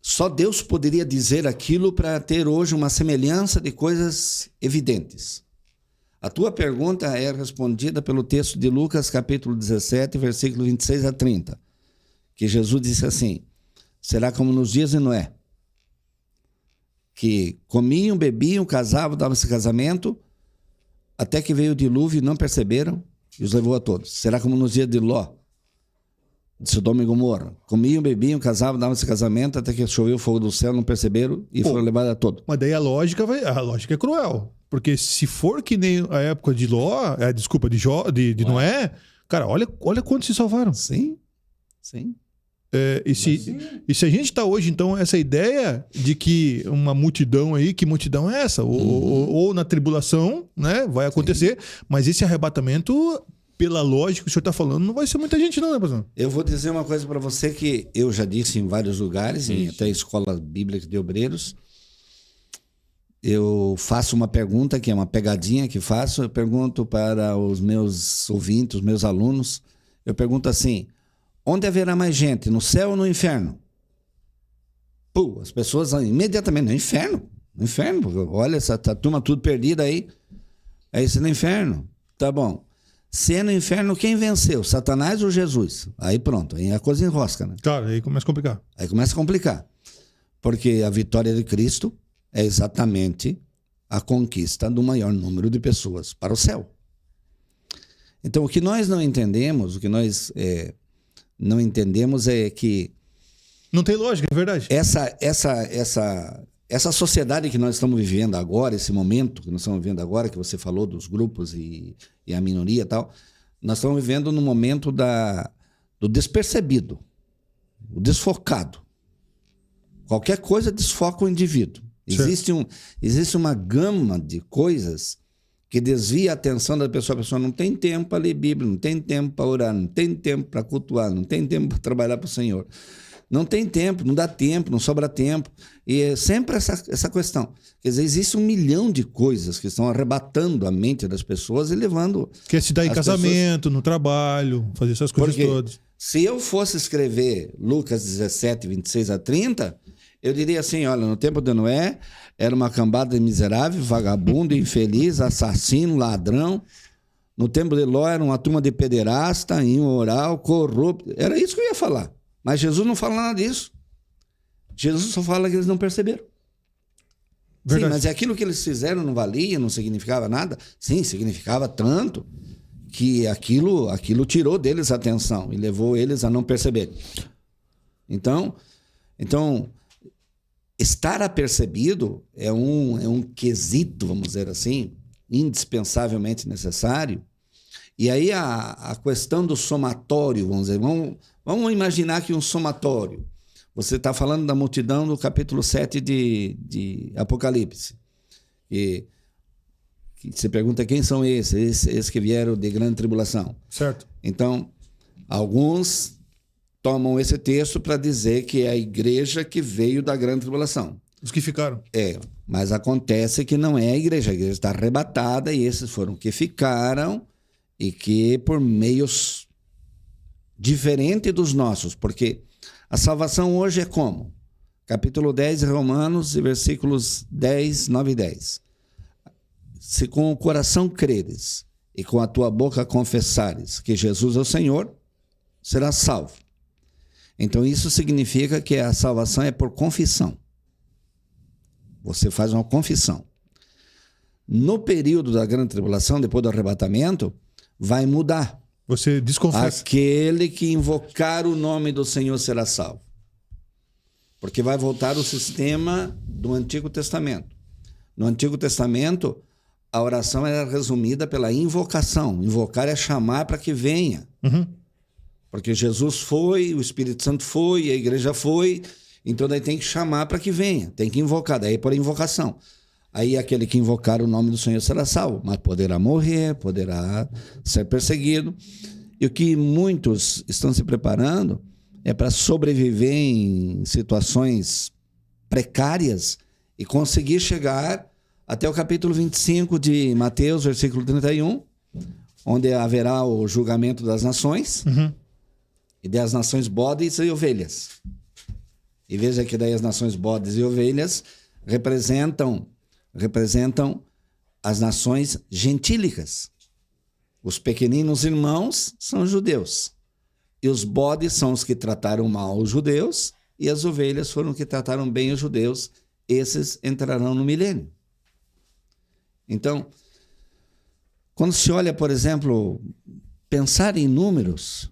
só Deus poderia dizer aquilo para ter hoje uma semelhança de coisas evidentes. A tua pergunta é respondida pelo texto de Lucas, capítulo 17, versículo 26 a 30, que Jesus disse assim: será como nos dias de Noé, que comiam, bebiam, casavam, davam-se casamento, até que veio o dilúvio e não perceberam e os levou a todos. Será como nos dias de Ló, de Sodoma e Gomorra. Comiam, bebiam, casavam, davam-se casamento, até que choveu o fogo do céu, não perceberam e foram levados a todos. Mas daí a lógica é cruel. Porque se for que nem a época de Ló, de Noé, cara, olha quantos se salvaram. Sim. E se a gente está hoje, então, essa ideia de que uma multidão aí, que multidão é essa? Ou na tribulação, né, vai acontecer, mas esse arrebatamento, pela lógica que o senhor está falando, não vai ser muita gente não, né, pastor? Eu vou dizer uma coisa para você que eu já disse em vários lugares, em até escola bíblica de obreiros. Eu faço uma pergunta, que é uma pegadinha que faço, eu pergunto para os meus ouvintes, os meus alunos, eu pergunto assim: onde haverá mais gente, no céu ou no inferno? As pessoas imediatamente, no inferno, porque olha, essa turma tudo perdida aí, é isso no inferno. Tá bom. Se é no inferno, quem venceu? Satanás ou Jesus? Aí pronto, aí a coisa enrosca, né? Claro, aí começa a complicar. Porque a vitória de Cristo é exatamente a conquista do maior número de pessoas para o céu. Então, o que nós não entendemos, não entendemos é que... Não tem lógica, é verdade. Essa sociedade que nós estamos vivendo agora, esse momento que nós estamos vivendo agora, que você falou dos grupos e a minoria e tal, nós estamos vivendo no momento do despercebido, o desfocado. Qualquer coisa desfoca o indivíduo. Existe uma gama de coisas que desvia a atenção da pessoa. A pessoa não tem tempo para ler Bíblia, não tem tempo para orar, não tem tempo para cultuar, não tem tempo para trabalhar para o Senhor. Não tem tempo, não dá tempo, não sobra tempo. E é sempre essa questão. Quer dizer, existe 1 milhão de coisas que estão arrebatando a mente das pessoas e levando... Quer se dar em casamento, no trabalho, fazer essas coisas todas. Se eu fosse escrever Lucas 17, 26 a 30, eu diria assim, olha, no tempo de Noé, era uma cambada de miserável, vagabundo, infeliz, assassino, ladrão. No tempo de Ló, era uma turma de pederasta, imoral, corrupto. Era isso que eu ia falar. Mas Jesus não fala nada disso. Jesus só fala que eles não perceberam. Verdade. Sim, mas aquilo que eles fizeram não valia, não significava nada? Sim, significava tanto que aquilo tirou deles a atenção e levou eles a não perceber. Então estar apercebido é um quesito, vamos dizer assim, indispensavelmente necessário E aí a questão do somatório, vamos dizer, vamos imaginar que um somatório. Você está falando da multidão do capítulo 7 de Apocalipse. E você pergunta quem são esses que vieram de grande tribulação. Certo. Então, alguns tomam esse texto para dizer que é a igreja que veio da grande tribulação. Os que ficaram. Mas acontece que não é a igreja está arrebatada e esses foram que ficaram e que por meios diferentes dos nossos, porque a salvação hoje é como? Capítulo 10 de Romanos, versículos 10, 9 e 10. Se com o coração creres e com a tua boca confessares que Jesus é o Senhor, serás salvo. Então isso significa que a salvação é por confissão. Você faz uma confissão. No período da grande tribulação, depois do arrebatamento, vai mudar. Você desconfessa. Aquele que invocar o nome do Senhor será salvo. Porque vai voltar o sistema do Antigo Testamento. No Antigo Testamento, a oração era resumida pela invocação. Invocar é chamar para que venha. Uhum. Porque Jesus foi, o Espírito Santo foi, a igreja foi. Então daí tem que chamar para que venha. Tem que invocar, daí por invocação. Aí aquele que invocar o nome do Senhor será salvo, mas poderá morrer, poderá ser perseguido. E o que muitos estão se preparando é para sobreviver em situações precárias e conseguir chegar até o capítulo 25 de Mateus, versículo 31, onde haverá o julgamento das nações, e das nações bodes e ovelhas. E veja que daí as nações bodes e ovelhas representam as nações gentílicas. Os pequeninos irmãos são os judeus. E os bodes são os que trataram mal os judeus, e as ovelhas foram os que trataram bem os judeus. Esses entrarão no milênio. Então, quando se olha, por exemplo, pensar em números,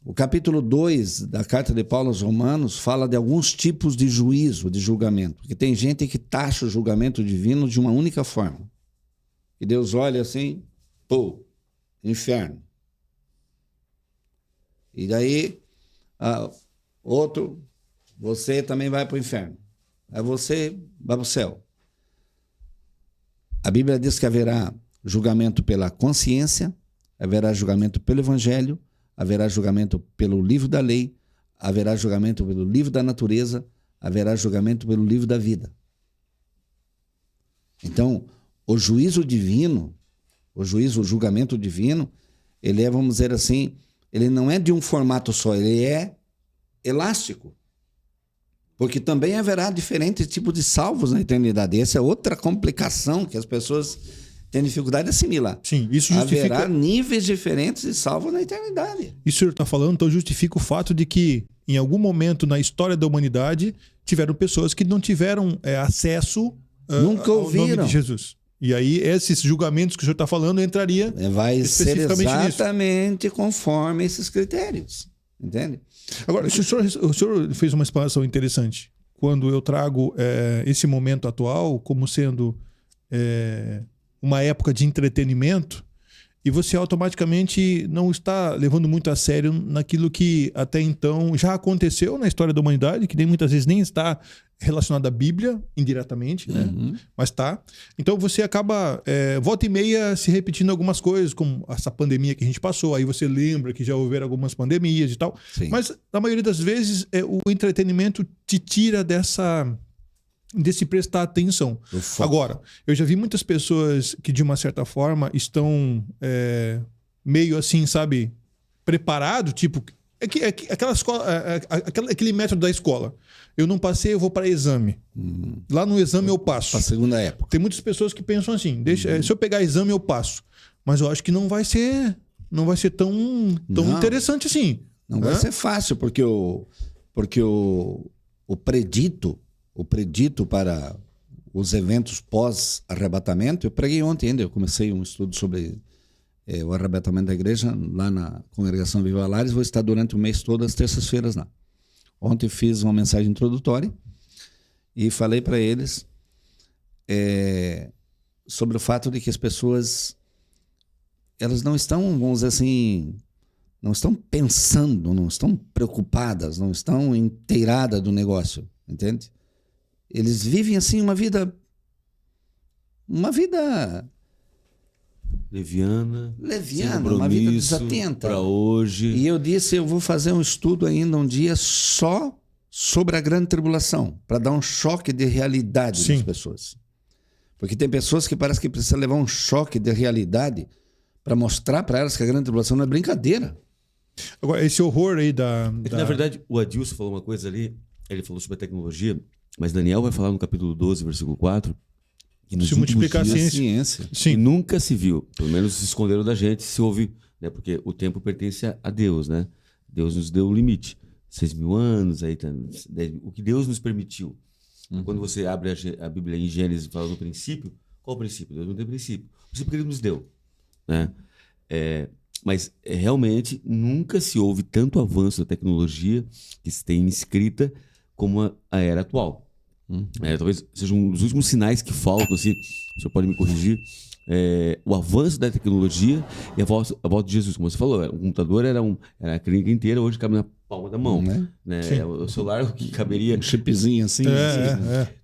o capítulo 2 da carta de Paulo aos Romanos fala de alguns tipos de juízo, de julgamento. Porque tem gente que taxa o julgamento divino de uma única forma. E Deus olha assim, pô, inferno. E daí, outro, você também vai para o inferno. Aí você vai para o céu. A Bíblia diz que haverá julgamento pela consciência, haverá julgamento pelo evangelho, haverá julgamento pelo livro da lei, haverá julgamento pelo livro da natureza, haverá julgamento pelo livro da vida. Então, o juízo divino, o julgamento divino, ele é, vamos dizer assim, ele não é de um formato só, ele é elástico. Porque também haverá diferentes tipos de salvos na eternidade. Essa é outra complicação que as pessoas têm dificuldade de assimilar. Sim, isso justifica... Haverá níveis diferentes de salvos na eternidade. Isso que o senhor está falando, então justifica o fato de que, em algum momento na história da humanidade, tiveram pessoas que não tiveram acesso Nunca ao ouviram. nome de Jesus. E aí, esses julgamentos que o senhor está falando entraria Vai ser especificamente exatamente conforme esses critérios. Entende? Agora, o senhor fez uma explanação interessante. Quando eu trago esse momento atual como sendo uma época de entretenimento, e você automaticamente não está levando muito a sério naquilo que até então já aconteceu na história da humanidade, que muitas vezes nem está relacionado à Bíblia, indiretamente, né? Mas tá. Então você acaba, volta e meia, se repetindo algumas coisas, como essa pandemia que a gente passou, aí você lembra que já houveram algumas pandemias e tal. Sim. Mas, na maioria das vezes, o entretenimento te tira desse prestar atenção. Agora, eu já vi muitas pessoas que, de uma certa forma, estão meio assim, sabe, preparado, tipo... aquela escola, aquele método da escola. Eu não passei, eu vou para exame. Lá no exame eu passo. Para a segunda época. Tem muitas pessoas que pensam assim, se eu pegar exame eu passo. Mas eu acho que não vai ser tão interessante assim. Não vai ser fácil, porque o predito para os eventos pós-arrebatamento, eu preguei ontem ainda, eu comecei um estudo sobre o arrebatamento da igreja lá na Congregação Viva Lares, vou estar durante o mês todo, às terças-feiras lá. Ontem fiz uma mensagem introdutória e falei para eles sobre o fato de que as pessoas elas não estão, vamos dizer assim, não estão pensando, não estão preocupadas, não estão inteiradas do negócio, entende? Eles vivem assim uma vida Leviana, uma vida desatenta. Para hoje. E eu disse, eu vou fazer um estudo ainda um dia só sobre a grande tribulação, para dar um choque de realidade Sim. das pessoas. Porque tem pessoas que parece que precisam levar um choque de realidade para mostrar para elas que a grande tribulação não é brincadeira. Agora, esse horror aí É que, na verdade, o Adilson falou uma coisa ali, ele falou sobre a tecnologia, mas Daniel vai falar no capítulo 12, versículo 4, que nos Se multiplicar a últimos dias, Ciência. que Sim. nunca se viu, pelo menos se esconderam da gente, se ouve, né? Porque o tempo pertence a Deus, né? Deus nos deu um limite. 6.000 anos, aí tá, o que Deus nos permitiu. Quando você abre a Bíblia em Gênesis e fala do princípio, qual o princípio? Deus não tem princípio. O princípio que ele nos deu, né? Mas realmente nunca se houve tanto avanço da tecnologia que se tem inscrita como a era atual. Talvez seja um dos últimos sinais que faltam, assim, o senhor pode me corrigir, o avanço da tecnologia e a volta de Jesus. Como você falou, o computador era a clínica inteira, hoje cabe na palma da mão. Né? O celular que caberia... Um chipzinho assim.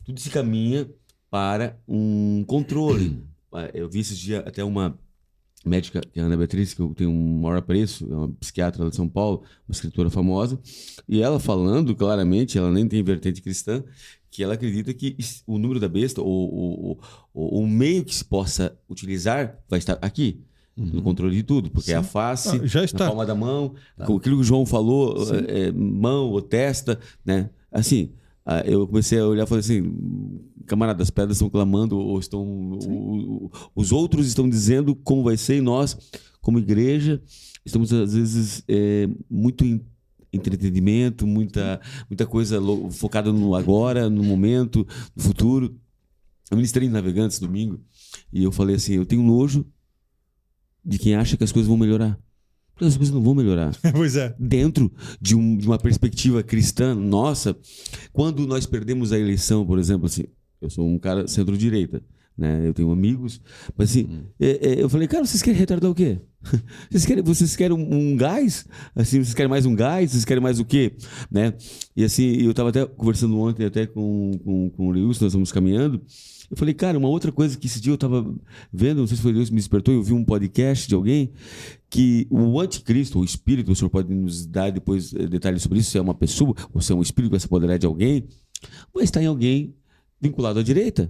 Tudo se caminha para um controle. Eu vi esses dias até uma médica, que é a Ana Beatriz, que eu tenho um maior apreço, é uma psiquiatra de São Paulo, uma escritora famosa, e ela falando claramente, ela nem tem vertente cristã, que ela acredita que o número da besta, ou o meio que se possa utilizar, vai estar aqui, no controle de tudo, porque é a face, já está. na palma da mão, aquilo que o João falou, mão ou testa, né? Assim, eu comecei a olhar e falei assim, camarada, as pedras estão clamando, ou estão, os outros estão dizendo como vai ser, e nós, como igreja, estamos às vezes muito em entretenimento, muita coisa focada no agora, no momento, no futuro. Eu ministrei em Navegantes domingo e eu falei assim, eu tenho nojo de quem acha que as coisas vão melhorar. Porque as coisas não vão melhorar. Pois é. Dentro de uma perspectiva cristã nossa, quando nós perdemos a eleição, por exemplo, assim, eu sou um cara centro-direita, né? Eu tenho amigos, mas assim, eu falei, cara, vocês querem retardar o quê? Vocês querem um gás? Assim, vocês querem mais um gás? Vocês querem mais o quê? Né? E assim, eu estava até conversando ontem até com o Lewis, nós estamos caminhando. Eu falei, cara, uma outra coisa que esse dia eu estava vendo, não sei se foi Deus que me despertou, eu vi um podcast de alguém que o anticristo, o espírito, o senhor pode nos dar depois detalhes sobre isso, se é uma pessoa ou se é um espírito que vai se apoderar de alguém, vai estar em alguém vinculado à direita.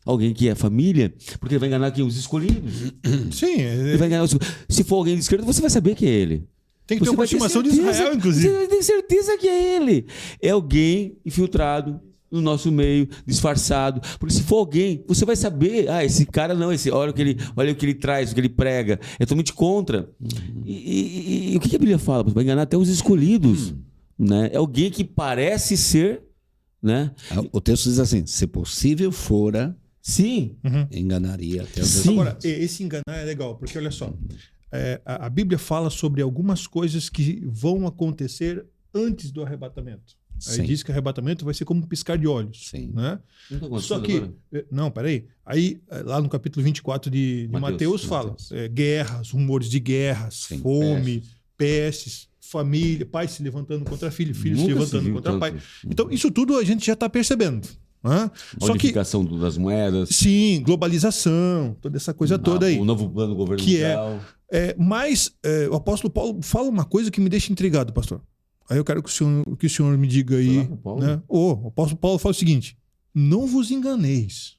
Alguém que é família, porque ele vai enganar aqui os escolhidos. Sim. Ele vai enganar se for alguém de esquerda, você vai saber que é ele. Tem que ter uma aproximação de Israel, inclusive. Você tem certeza que é ele. É alguém infiltrado no nosso meio, disfarçado. Porque se for alguém, você vai saber, esse cara não, olha o que ele traz, o que ele prega. É totalmente contra. E o que a Bíblia fala? Vai enganar até os escolhidos. Né? É alguém que parece ser... Né? O texto diz assim, se possível fora... Sim. Enganaria até os... Sim. Agora, esse enganar é legal, porque olha só, a Bíblia fala sobre algumas coisas que vão acontecer antes do arrebatamento. Aí diz que o arrebatamento vai ser como um piscar de olhos. Sim. Né? Só que... Não, peraí. Aí, lá no capítulo 24 de Mateus fala guerras, rumores de guerras, fome, pestes, família, pai se levantando contra filho, filho se levantando contra pai. Então, isso tudo a gente já está percebendo. Modificação das moedas. Sim, globalização, toda essa coisa toda aí. O novo plano governamental. Mas o apóstolo Paulo fala uma coisa que me deixa intrigado, pastor. Aí eu quero que o senhor me diga aí. Né? O apóstolo Paulo fala o seguinte: não vos enganeis.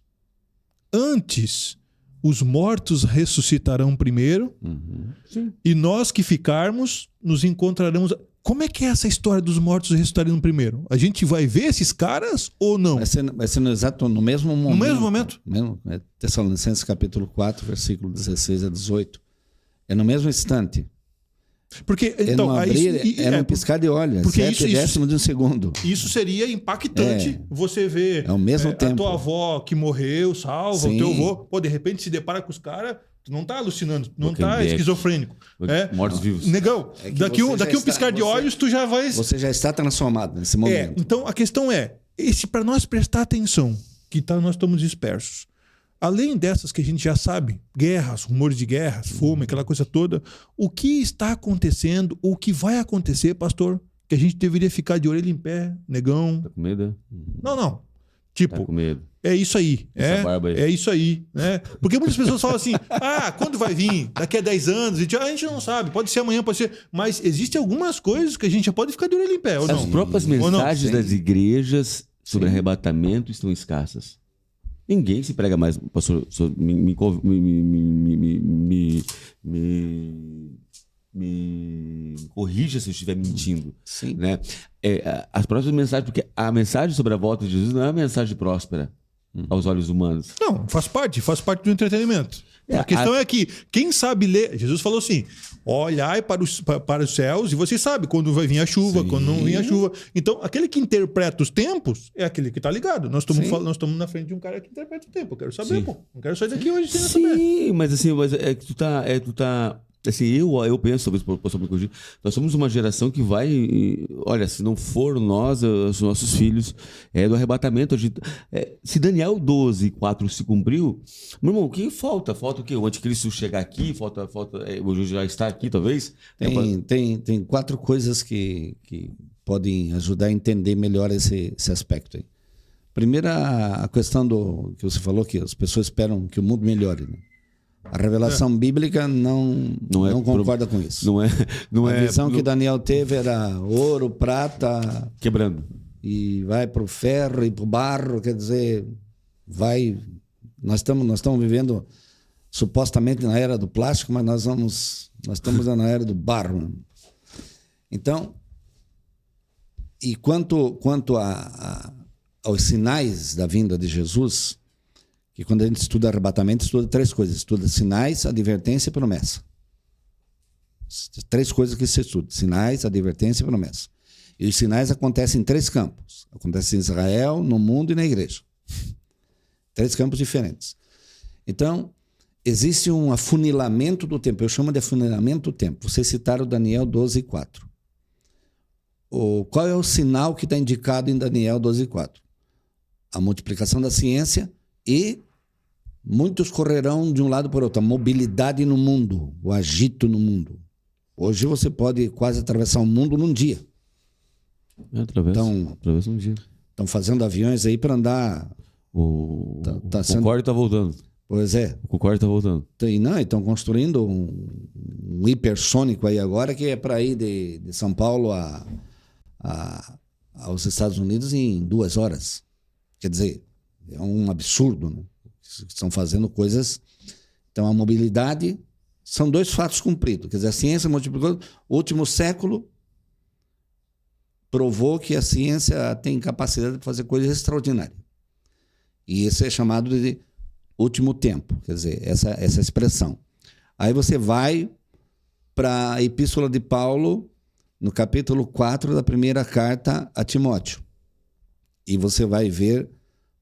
Antes, os mortos ressuscitarão primeiro, e nós que ficarmos nos encontraremos. Como é que é essa história dos mortos ressuscitarem primeiro? A gente vai ver esses caras ou não? Vai ser no mesmo momento. No mesmo momento? Tessalonicenses capítulo 4, versículo 16 a 18. É no mesmo instante. Porque, então, era um piscar de olhos, 7/10 de um segundo. Isso seria impactante, você ver ao mesmo tempo. A tua avó que morreu, salva, o teu avô, de repente se depara com os caras, tu não tá alucinando, tu não tá esquizofrênico. Mortos-vivos. Negão, daqui um piscar de olhos, tu já vai... Você já está transformado nesse momento. Então, a questão é, para nós prestar atenção, que nós estamos dispersos, além dessas que a gente já sabe, guerras, rumores de guerras, fome, aquela coisa toda, o que está acontecendo, o que vai acontecer, pastor, que a gente deveria ficar de orelha em pé, negão? Tá com medo? Não. Tipo, Tá com medo. é isso aí. Essa barba aí. É isso aí, né? Porque muitas pessoas falam assim, quando vai vir? Daqui a 10 anos? A gente não sabe, pode ser amanhã, pode ser... Mas existem algumas coisas que a gente já pode ficar de orelha em pé, ou não? As próprias mensagens das igrejas sobre arrebatamento estão escassas. Ninguém se prega mais, pastor, me corrija se eu estiver mentindo. Sim. Né? As próximas mensagens, porque a mensagem sobre a volta de Jesus não é uma mensagem próspera aos olhos humanos. Não, faz parte do entretenimento. A questão é que quem sabe ler... Jesus falou assim, olhai para os céus e você sabe quando vai vir a chuva, quando não vem a chuva. Então, aquele que interpreta os tempos é aquele que está ligado. Nós estamos na frente de um cara que interpreta o tempo. Eu quero saber, pô. Não quero sair daqui hoje sem saber. Sim, mas assim, é que tu tá... Assim, eu penso, talvez possa me corrigir, nós somos uma geração que vai, olha, se não for nós, os nossos filhos, do arrebatamento. Se Daniel 12:4 se cumpriu, meu irmão, o que falta? Falta o quê? O anticristo chegar aqui? Falta o já está aqui, talvez? Tem 4 coisas que podem ajudar a entender melhor esse aspecto aí. Primeiro, a questão do que você falou, que as pessoas esperam que o mundo melhore, né? A revelação bíblica não concorda com isso. A visão que Daniel teve era ouro, prata... Quebrando. E vai para o ferro e para o barro, quer dizer... Nós estamos vivendo supostamente na era do plástico, mas nós estamos na era do barro. Então, e quanto aos sinais da vinda de Jesus... que quando a gente estuda arrebatamento, estuda 3 coisas. Estuda sinais, advertência e promessa. 3 coisas que se estuda. Sinais, advertência e promessa. E os sinais acontecem em 3 campos. Acontece em Israel, no mundo e na igreja. 3 campos diferentes. Então, existe um afunilamento do tempo. Eu chamo de afunilamento do tempo. Vocês citaram Daniel 12:4. Qual é o sinal que está indicado em Daniel 12:4? A multiplicação da ciência e muitos correrão de um lado para o outro. A mobilidade no mundo, o agito no mundo. Hoje você pode quase atravessar o mundo num dia. Atravessa um dia. Estão fazendo aviões aí para andar. O Concorde está voltando. Pois é. O Concorde está voltando. Estão construindo um hipersônico aí agora que é para ir de São Paulo aos Estados Unidos em 2 horas. Quer dizer, é um absurdo, né? Estão fazendo coisas... Então, a mobilidade são 2 fatos cumpridos. Quer dizer, a ciência multiplicou. O último século provou que a ciência tem capacidade de fazer coisas extraordinárias. E isso é chamado de último tempo. Quer dizer, essa expressão. Aí você vai para a Epístola de Paulo, no capítulo 4 da primeira carta a Timóteo. E você vai ver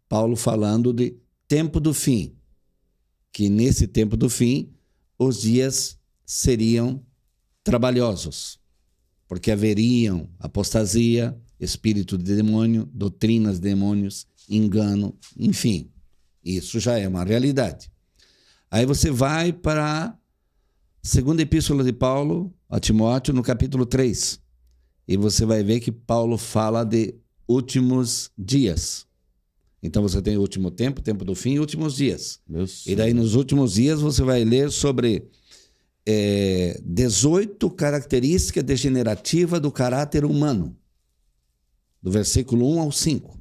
Paulo falando de tempo do fim, que nesse tempo do fim os dias seriam trabalhosos, porque haveriam apostasia, espírito de demônio, doutrinas de demônios, engano, enfim, isso já é uma realidade. Aí você vai para a segunda epístola de Paulo a Timóteo, no capítulo 3, e você vai ver que Paulo fala de últimos dias. Então você tem o último tempo, tempo do fim e últimos dias. E daí nos últimos dias você vai ler sobre 18 características degenerativas do caráter humano. Do versículo 1 ao 5.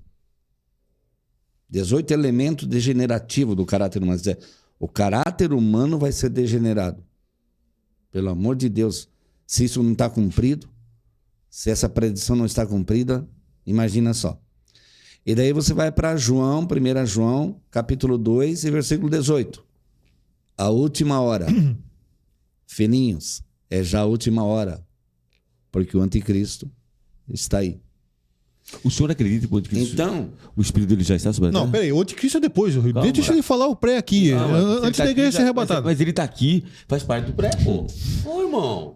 18 elementos degenerativos do caráter humano. Quer dizer, o caráter humano vai ser degenerado. Pelo amor de Deus, se isso não está cumprido, se essa predição não está cumprida, imagina só. E daí você vai para João, 1 João, capítulo 2 e versículo 18. A última hora. Filhinhos, é já a última hora, porque o anticristo está aí. O senhor acredita que o anticristo... Então... O espírito dele já está sobre a terra? Não, peraí, o anticristo é depois. Deixa ele falar o pré aqui, antes da igreja ser arrebatada. Mas ele está aqui, faz parte do pré, pô. Ô, irmão...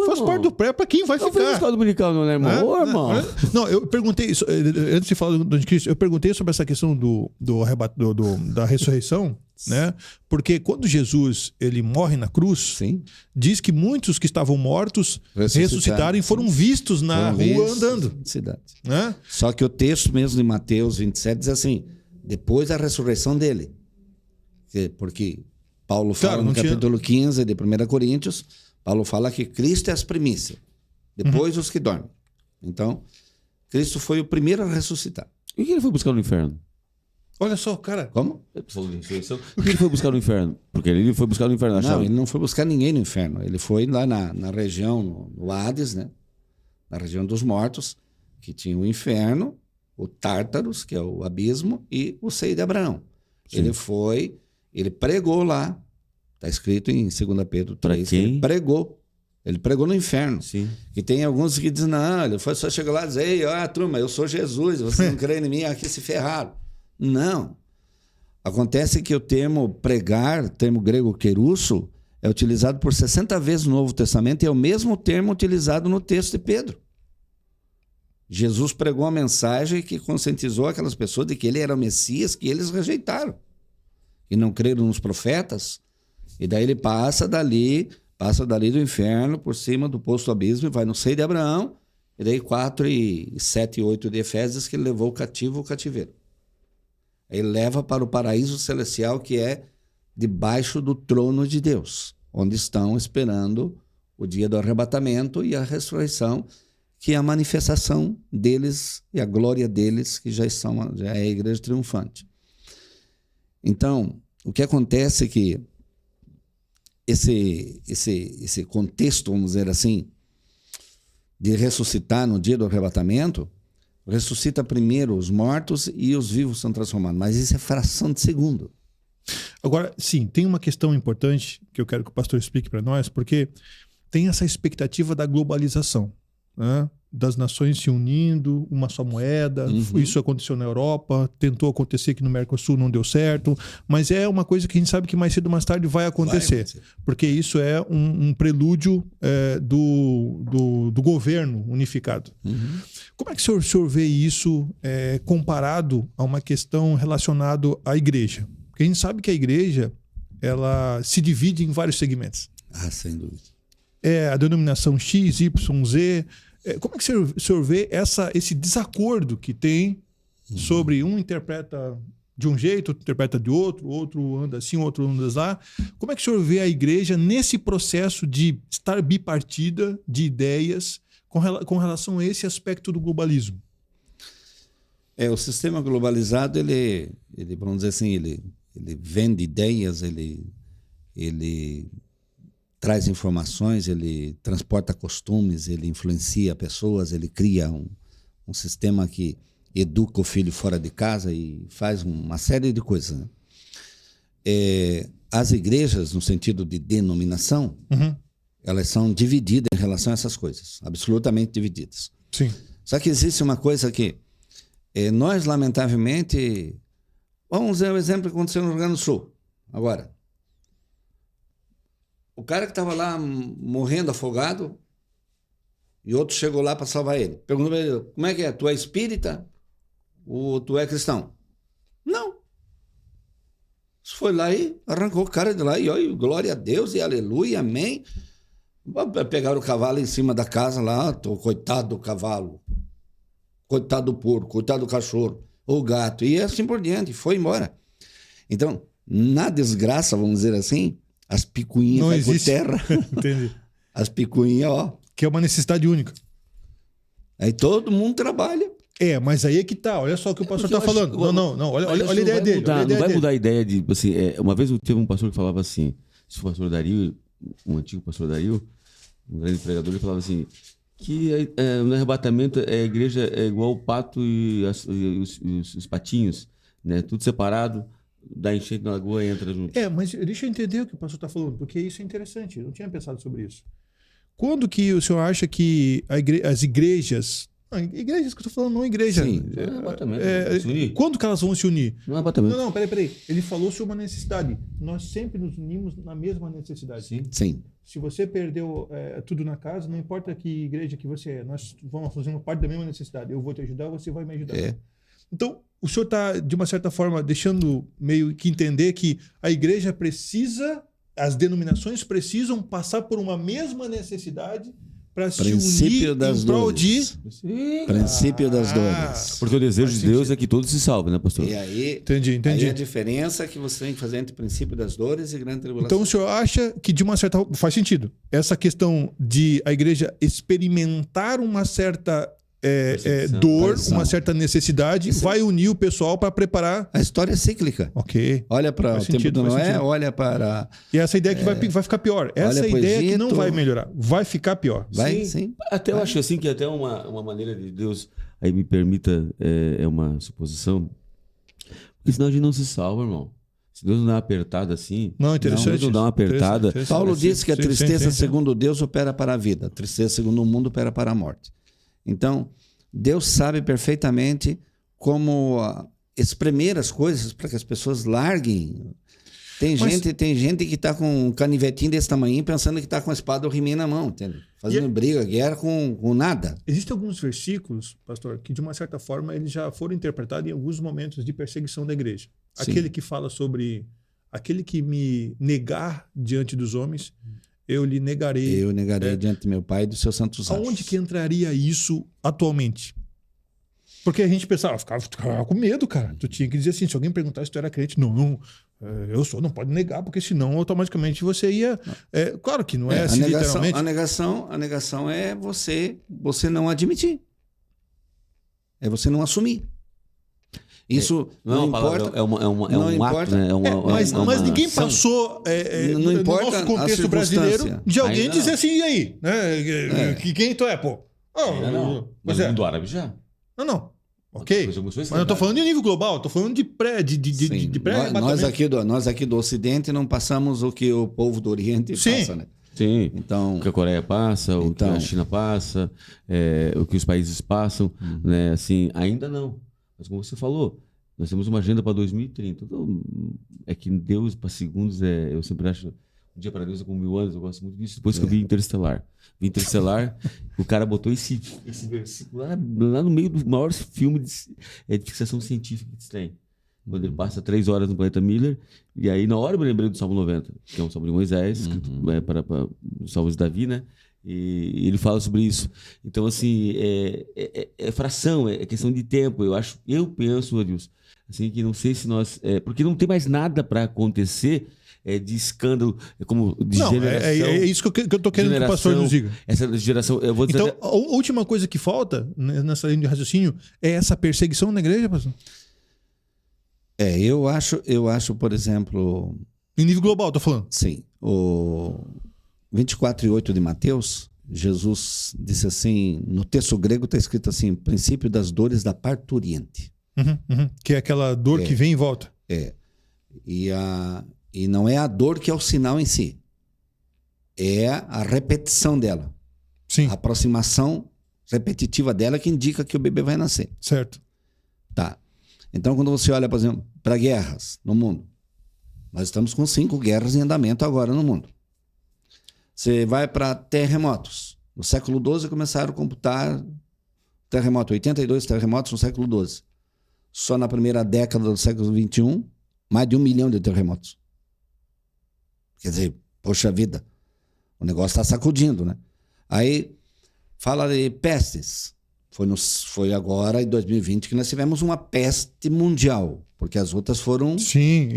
Faz parte do pré para quem vai ficar. Não foi dominical, não, né, irmão? Ô, irmão. Não, eu perguntei, antes de falar do anticristo, eu perguntei sobre essa questão da ressurreição. né? Porque quando Jesus ele morre na cruz, Sim. diz que muitos que estavam mortos ressuscitaram e foram vistos na rua andando. Cidade. Né? Só que o texto mesmo de Mateus 27 diz assim, depois da ressurreição dele. Porque Paulo fala no capítulo 15 de 1 Coríntios, Paulo fala que Cristo é as primícias, depois os que dormem. Então, Cristo foi o primeiro a ressuscitar. E o que ele foi buscar no inferno? Olha só, cara. Como? O que ele foi buscar no inferno? Porque ele foi buscar no inferno. Não, ele não foi buscar ninguém no inferno. Ele foi lá na região, no Hades, né? Na região dos mortos, que tinha o inferno, o Tártaros, que é o abismo, e o seio de Abraão. Sim. Ele pregou lá, está escrito em 2 Pedro 3, que ele pregou no inferno. Sim. E tem alguns que dizem, não, ele foi só chegar lá e dizer, ei, ó, turma, eu sou Jesus, vocês não creem em mim, aqui se ferraram. Não. Acontece que o termo pregar, termo grego kerusso, é utilizado por 60 vezes no Novo Testamento e é o mesmo termo utilizado no texto de Pedro. Jesus pregou uma mensagem que conscientizou aquelas pessoas de que ele era o Messias, que eles rejeitaram. E não creram nos profetas. E daí ele passa dali do inferno, por cima do poço do abismo, e vai no seio de Abraão. E daí 4 e 7 e 8 de Efésios, que ele levou o cativo ao cativeiro. Ele leva para o paraíso celestial, que é debaixo do trono de Deus, onde estão esperando o dia do arrebatamento e a ressurreição, que é a manifestação deles e a glória deles, que já é a igreja triunfante. Então, o que acontece é que esse contexto, vamos dizer assim, de ressuscitar no dia do arrebatamento, ressuscita primeiro os mortos e os vivos são transformados. Mas isso é fração de segundo. Agora, sim, tem uma questão importante que eu quero que o pastor explique para nós, porque tem essa expectativa da globalização, né? Das nações se unindo, uma só moeda. Isso aconteceu na Europa, tentou acontecer aqui no Mercosul, não deu certo, mas é uma coisa que a gente sabe que mais cedo ou mais tarde vai acontecer, porque isso é um prelúdio do governo unificado. Como é que o senhor vê isso comparado a uma questão relacionada à igreja? Porque a gente sabe que a igreja ela se divide em vários segmentos. Ah, sem dúvida. A denominação X, Y, Z. Como é que o senhor vê esse desacordo que tem sobre um interpreta de um jeito, outro interpreta de outro anda assim, outro anda lá. Como é que o senhor vê a igreja nesse processo de estar bipartida de ideias com relação a esse aspecto do globalismo? O sistema globalizado, ele vamos dizer assim, ele vende ideias, ele traz informações, ele transporta costumes, ele influencia pessoas, ele cria um sistema que educa o filho fora de casa e faz uma série de coisas. Né? As igrejas, no sentido de denominação, elas são divididas em relação a essas coisas, absolutamente divididas. Sim. Só que existe uma coisa que nós, lamentavelmente, vamos ver o exemplo que aconteceu no Rio Grande do Sul, agora. O cara que estava lá morrendo afogado e outro chegou lá para salvar ele. Perguntou para ele, como é que é? Tu é espírita ou tu é cristão? Não. Foi lá e arrancou o cara de lá e olha, glória a Deus e aleluia, amém. Pegaram o cavalo em cima da casa lá, coitado do cavalo, coitado do porco, coitado do cachorro, ou gato, e assim por diante, foi embora. Então, na desgraça, vamos dizer assim, as picuinhas caem por terra. Entendi. As picuinhas, ó. Que é uma necessidade única. Aí todo mundo trabalha. Mas aí é que tá. Olha só o que o pastor está falando. Não. Olha a ideia dele. Não vai mudar a ideia de... Assim, uma vez eu teve um pastor que falava assim, o pastor Dario, um antigo pastor Dario, um grande pregador, ele falava assim, que no arrebatamento a igreja é igual o pato e os patinhos, né? Tudo separado. Dá enchente na lagoa e entra junto. Mas deixa eu entender o que o pastor está falando, porque isso é interessante. Eu não tinha pensado sobre isso. Quando que o senhor acha que as igrejas... igrejas que eu estou falando, não igreja. Sim. Se unir. Quando que elas vão se unir? Não é arrebatamento. Não, peraí. Ele falou sobre uma necessidade. Nós sempre nos unimos na mesma necessidade. Sim. Se você perdeu tudo na casa, não importa que igreja que você é, nós vamos fazer uma parte da mesma necessidade. Eu vou te ajudar, você vai me ajudar. Então, o senhor está, de uma certa forma, deixando meio que entender que a igreja precisa, as denominações precisam passar por uma mesma necessidade para se unir em prol de... Princípio das dores. Porque o desejo de Deus é que todos se salvem, né, pastor? E aí, Entendi. aí a diferença que você tem que fazer entre princípio das dores e grande tribulação. Então o senhor acha que de uma certa... Faz sentido. Essa questão de a igreja experimentar uma certa dor, uma certa necessidade, vai unir o pessoal para preparar... A história é cíclica. Ok. Olha para o tempo do Noé, olha para... E essa ideia que vai ficar pior. Essa ideia que não vai melhorar. Vai ficar pior. Vai, sim. Até eu acho assim que até uma maneira de Deus, aí me permita, é uma suposição, porque senão a gente não se salva, irmão. Se Deus não dá uma apertada assim... Não, interessante. Deus não dá uma apertada... Paulo disse que a tristeza segundo Deus opera para a vida. A tristeza segundo o mundo opera para a morte. Então, Deus sabe perfeitamente como espremer as coisas para que as pessoas larguem. Tem gente que está com um canivetinho desse tamanho pensando que está com a espada ou rimim na mão, entende? Fazendo briga, guerra com nada. Existem alguns versículos, pastor, que de uma certa forma eles já foram interpretados em alguns momentos de perseguição da igreja. Sim. Aquele que fala sobre aquele que me negar diante dos homens, eu lhe negarei. Eu negarei diante do meu Pai e dos seus santos anjos. Aonde que entraria isso atualmente? Porque a gente pensava, ficava com medo, cara. Tu tinha que dizer assim, se alguém perguntasse se tu era crente, não, eu sou, não pode negar, porque senão automaticamente você ia... claro que não é assim, literalmente. A negação é você não admitir. É você não assumir. Isso não importa. É um ato, né? Mas ninguém passou não importa no nosso contexto brasileiro de alguém dizer assim, e aí? Né? Quem tu é, pô? Mas no mundo árabe já. Não. Ok. Mas eu tô falando de nível global, tô falando de pré. Nós aqui do Ocidente não passamos o que o povo do Oriente passa, né? Sim, então, o que a Coreia passa, o que a China passa, o que os países passam, né? Assim, ainda não. Mas como você falou, nós temos uma agenda para 2030. Então, é que Deus, para segundos, eu sempre acho... Um dia para Deus é como 1000 anos, eu gosto muito disso. Depois que eu vi Interestelar. O cara botou esse versículo lá no meio do maior filme de fixação científica que tem. Quando ele passa 3 horas no planeta Miller, e aí na hora eu me lembrei do Salmo 90, que é um Salmo de Moisés, escrito para os Salmos de Davi, né? E ele fala sobre isso. Então, assim, é fração, é questão de tempo. Eu penso, Adilson, assim, que não sei se nós... porque não tem mais nada para acontecer de escândalo, como de geração. É isso que eu tô querendo que o pastor nos diga. Essa geração... Eu vou dizer, então, a última coisa que falta nessa linha de raciocínio é essa perseguição na igreja, pastor? Eu acho, por exemplo... Em nível global, tô falando. Sim. O 24:8 de Mateus, Jesus disse assim, no texto grego está escrito assim, princípio das dores da parturiente. Que é aquela dor que vem e volta. E não é a dor que é o sinal em si. É a repetição dela. Sim. A aproximação repetitiva dela que indica que o bebê vai nascer. Certo. Tá. Então, quando você olha, por exemplo, para guerras no mundo, nós estamos com 5 guerras em andamento agora no mundo. Você vai para terremotos. No século XII começaram a computar terremoto, 82 terremotos no século XII. Só na primeira década do século XXI, mais de 1 milhão de terremotos. Quer dizer, poxa vida, o negócio está sacudindo, né? Aí, fala de pestes. Foi agora, em 2020, que nós tivemos uma peste mundial, porque as outras foram... Sim,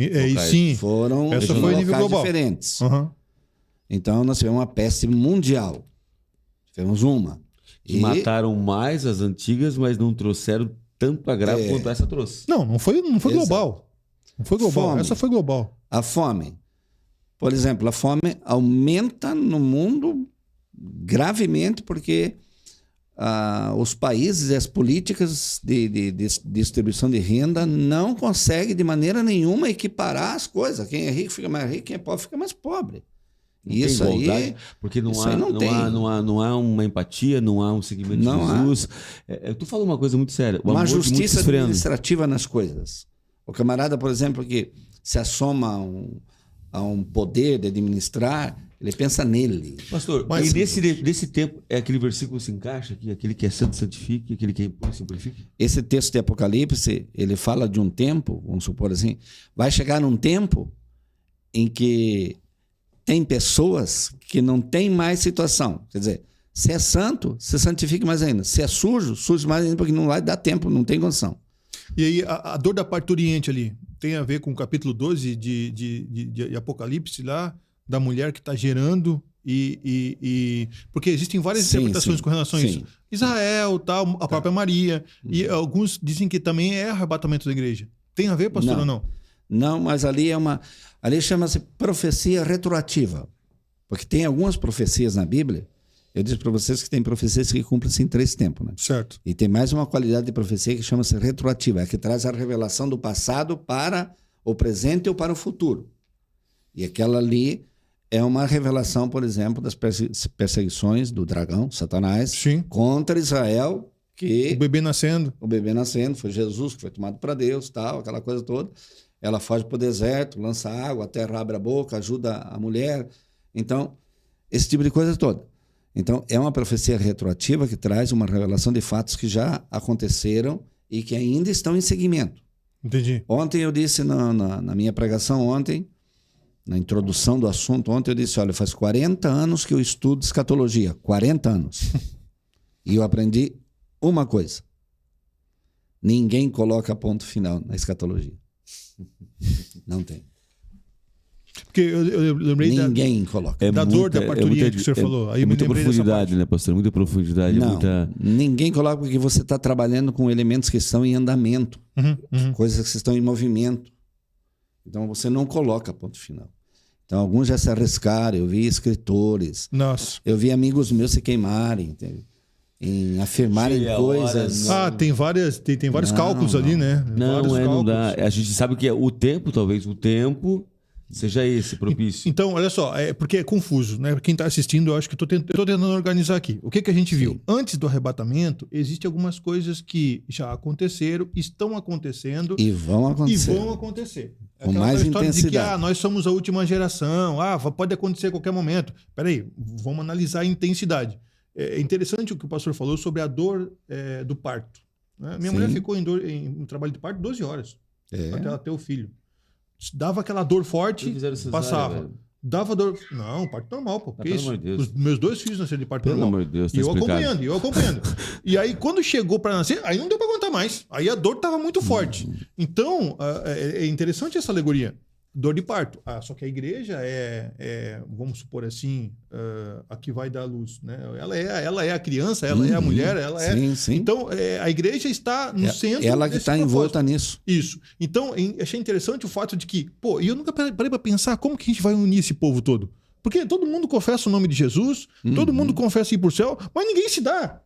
foram essa foi em nível global. Diferentes. Então, nós tivemos uma peste mundial. Tivemos uma. Que mataram mais as antigas, mas não trouxeram tanto agravo quanto essa trouxe. Não foi global. Não foi global, fome. Essa foi global. A fome. Por exemplo, a fome aumenta no mundo gravemente porque os países e as políticas de distribuição de renda não conseguem de maneira nenhuma equiparar as coisas. Quem é rico fica mais rico, quem é pobre fica mais pobre. Isso aí... Porque não há uma empatia, não há um seguimento de Jesus. Tu fala uma coisa muito séria. Uma justiça administrativa nas coisas. O camarada, por exemplo, que se assoma a um poder de administrar, Ele pensa nele. Pastor, Mas- e nesse tempo, é aquele versículo que se encaixa aqui, aquele que é santo santifique, aquele que é impuro simplifique? Esse texto de Apocalipse, ele fala de um tempo, vamos supor assim, vai chegar num tempo em que tem pessoas que não tem mais situação. Quer dizer, se é santo, se santifique mais ainda. Se é sujo, suje mais ainda, porque não vai dar tempo, não tem condição. E aí, a dor da parturiente ali tem a ver com o capítulo 12 de Apocalipse lá, da mulher que está gerando porque existem várias Sim, interpretações sim, com relação a isso. sim. Israel, tal, a própria Maria. E alguns dizem que também é arrebatamento da igreja. Tem a ver, pastor, Não. ou não? Não, mas ali ali chama-se profecia retroativa. Porque tem algumas profecias na Bíblia. Eu disse para vocês que tem profecias que cumprem-se em 3 tempos, né? Certo. E tem mais uma qualidade de profecia que chama-se retroativa, é que traz a revelação do passado para o presente ou para o futuro. E aquela ali é uma revelação, por exemplo, das perseguições do dragão, Satanás, Sim. contra Israel, que O bebê nascendo. o bebê nascendo, foi Jesus que foi tomado para Deus, tal, aquela coisa toda. Ela foge para o deserto, lança água, a terra abre a boca, ajuda a mulher. Então, esse tipo de coisa toda. Então, é uma profecia retroativa que traz uma revelação de fatos que já aconteceram e que ainda estão em seguimento. Entendi. Ontem eu disse na minha pregação ontem, na introdução do assunto, ontem eu disse, olha, faz 40 anos que eu estudo escatologia, 40 anos. E eu aprendi uma coisa. Ninguém coloca ponto final na escatologia. Não tem. Porque eu lembrei Ninguém coloca. da dor da parturiente que o senhor falou. Aí eu me muita lembrei dessa profundidade, parte. né, pastor? Muita profundidade. Não, Muita... ninguém coloca porque você está trabalhando com elementos que estão em andamento, coisas que estão em movimento. Então você não coloca ponto final. Então alguns já se arriscaram, eu vi escritores, Nossa. eu vi amigos meus se queimarem, entende? Em afirmarem Chega a coisas. hora, Tem vários Não, cálculos não. ali, né? Não, Vários não dá. cálculos. A gente sabe que o tempo, talvez, o tempo seja esse, propício. Então, olha só, porque é confuso, né? Quem está assistindo, eu acho que eu tô tentando organizar aqui. O que a gente viu? Antes do arrebatamento, existem algumas coisas que já aconteceram, estão acontecendo E vão acontecer. e vão acontecer. Com Aquela mais história de que intensidade. nós somos a última geração, pode acontecer a qualquer momento. Peraí, vamos analisar a intensidade. É interessante o que o pastor falou sobre a dor do parto. Né? Minha Sim. mulher ficou em trabalho de parto 12 horas É. até ela ter o filho. Dava aquela dor forte, Fizeram cesárea, passava. velho. Dava dor. Não, parto normal, pô. pelo amor de Deus. Os meus 2 filhos nasceram de parto Pelo normal. amor de Deus, tá E eu explicado. acompanhando. E aí, quando chegou para nascer, aí não deu para aguentar mais. Aí a dor tava muito forte. Então, é interessante essa alegoria. Dor de parto. Só que a igreja vamos supor assim, a que vai dar luz, né? Ela é a criança, ela é a mulher, ela é. Sim, sim. Então, a igreja está no centro. Ela que desse está propósito. envolta nisso. Isso. Então, achei interessante o fato de que, e eu nunca parei para pensar como que a gente vai unir esse povo todo. Porque todo mundo confessa o nome de Jesus, todo mundo confessa ir pro céu, mas ninguém se dá.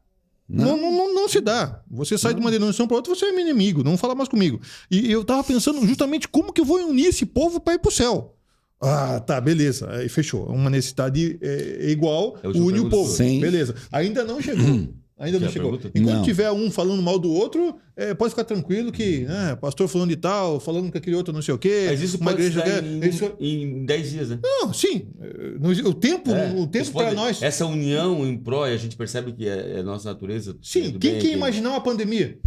Não se dá. Você sai de uma denominação para outra, você é meu inimigo, não fala mais comigo. E eu tava pensando justamente como que eu vou unir esse povo para ir pro céu. Tá, beleza. Aí fechou. Uma necessidade igual, É a última une o pergunta. povo. Sim. Beleza. Ainda não chegou. Ainda não Quer a chegou. pergunta? Enquanto Não. tiver um falando mal do outro, pode ficar tranquilo que pastor falando de tal, falando com aquele outro não sei o quê. Mas isso uma pode igreja se dar quer. em 10 dias, né? Não, sim. O tempo Isso para pode- nós. Essa união em pró, a gente percebe que é nossa natureza. Sim, do quem bem que ia aqui. imaginar uma pandemia?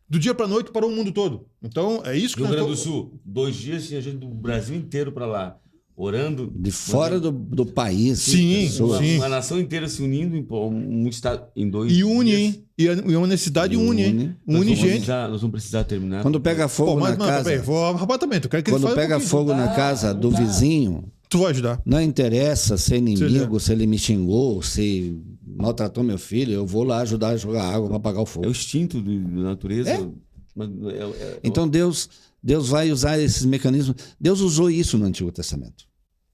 Do dia para noite parou o mundo todo. Então, é isso que Rio nós Grande do estamos- Sul, 2 dias tinha gente do Brasil inteiro para lá, orando. De fora do país. Sim, pessoas. sim. Uma nação inteira se unindo um estado em 2 E une, dias. hein? E uma necessidade une, hein? Nós Une vamos gente. precisar- nós vamos precisar terminar. Quando pega fogo na casa, peraí, vou ao arrebatamento. Eu quero que ele quando fale um pega pouquinho. fogo na casa do vizinho, Tu vai ajudar. não interessa se é inimigo, se ele me xingou, se maltratou meu filho, eu vou lá ajudar a jogar água para apagar o É o fogo. instinto da natureza. Mas Então Deus vai usar esses mecanismos. Deus usou isso no Antigo Testamento.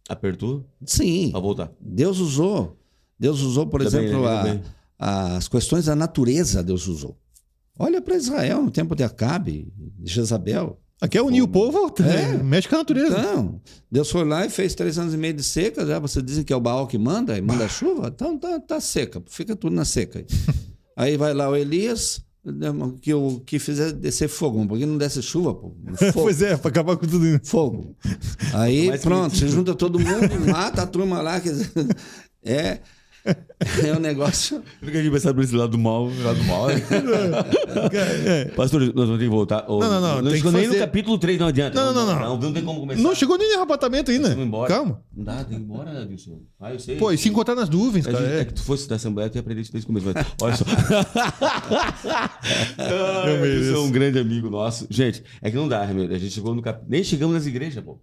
apertou Sim, para voltar. Deus usou, por Ainda bem, exemplo, ainda bem. as questões da natureza, Deus usou. Olha para Israel no tempo de Acabe, de Jezabel. Aqui é unir o povo, mexe com a natureza. Então, Deus foi lá e fez 3 anos e meio de seca. Já vocês dizem que é o Baal que manda e manda chuva? Então tá seca, fica tudo na seca. Aí vai lá o Elias, que fizer descer fogo, porque não desce chuva, pô. Fogo. Pois é, pra acabar com tudo isso. Fogo. Aí, pronto, você junta todo mundo, mata a turma lá, quer dizer, é um negócio... Nunca tinha pensado por esse lado do mal, né? Pastor, nós vamos ter que voltar. Não, Não tem chegou que nem fazer- no capítulo 3, não adianta. Não tem como começar. Não chegou nem no arrebatamento ainda. Vamos embora. Calma. Não dá, tem que ir embora, Wilson. Eu sei. Pô, e se encontrar nas nuvens, cara. É que tu fosse da Assembleia, tu ia aprender isso desde o começo. Mas, olha só. Você é um grande amigo nosso. Gente, é que não dá, Remédio. A gente chegou no capítulo. Nem chegamos nas igrejas, pô.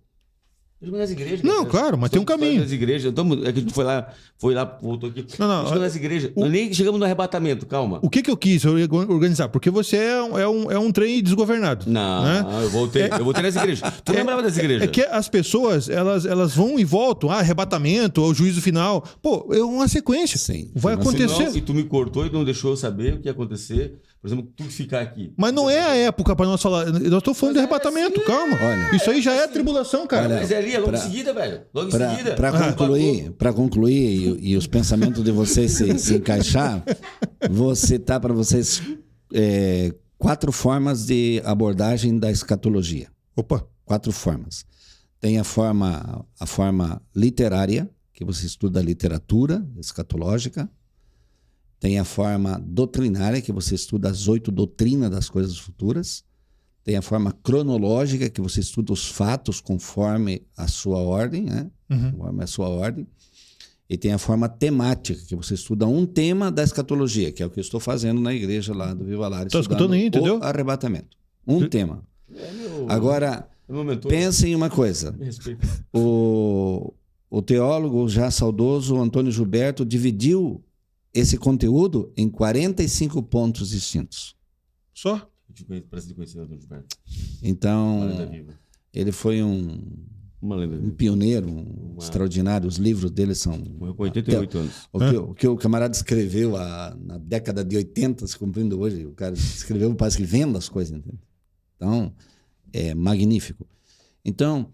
Chegamos nas igrejas. Não, cara. claro, mas tem um caminho. Nas igrejas. É que a gente foi lá, voltou aqui. Não, Chegamos nas igrejas. Nós nem chegamos no arrebatamento, calma. O que eu quis organizar? Porque você é um trem desgovernado. Não, né? eu voltei nas igrejas. Tu lembrava das igrejas? É que as pessoas, elas vão e voltam. Arrebatamento, ao juízo final. Pô, é uma sequência. Sim. Vai acontecer. Não, e tu me cortou e não deixou eu saber o que ia acontecer. Por exemplo, tu ficar aqui. Mas não é a época para nós falar. Eu estou falando de arrebatamento, calma. Olha, isso aí já é tribulação, cara. Mas é ali, é logo em seguida, velho. Logo em seguida. Para concluir e os pensamentos de vocês se encaixar, você tá para vocês 4 formas de abordagem da escatologia. Opa. 4 formas. Tem a forma literária, que você estuda a literatura escatológica. Tem a forma doutrinária, que você estuda as 8 doutrinas das coisas futuras. Tem a forma cronológica, que você estuda os fatos conforme a sua ordem, né? Conforme a sua ordem. E tem a forma temática, que você estuda um tema da escatologia, que é o que eu estou fazendo na igreja lá do Viva Lar. Tá escutando aí, entendeu? O arrebatamento. Um tema. Agora, pensem em uma coisa. Me respeita. O teólogo já saudoso Antônio Gilberto dividiu esse conteúdo em 45 pontos distintos. Só? Parece de conhecer o Antônio Gilberto. Então, Uma lenda viva. ele foi Uma lenda um viva. pioneiro, extraordinário. Os livros dele são... Morreu com 88 anos. O que o camarada escreveu na década de 80, se cumprindo hoje, o cara escreveu, parece que vendo as coisas. Entende? Então, é magnífico. Então,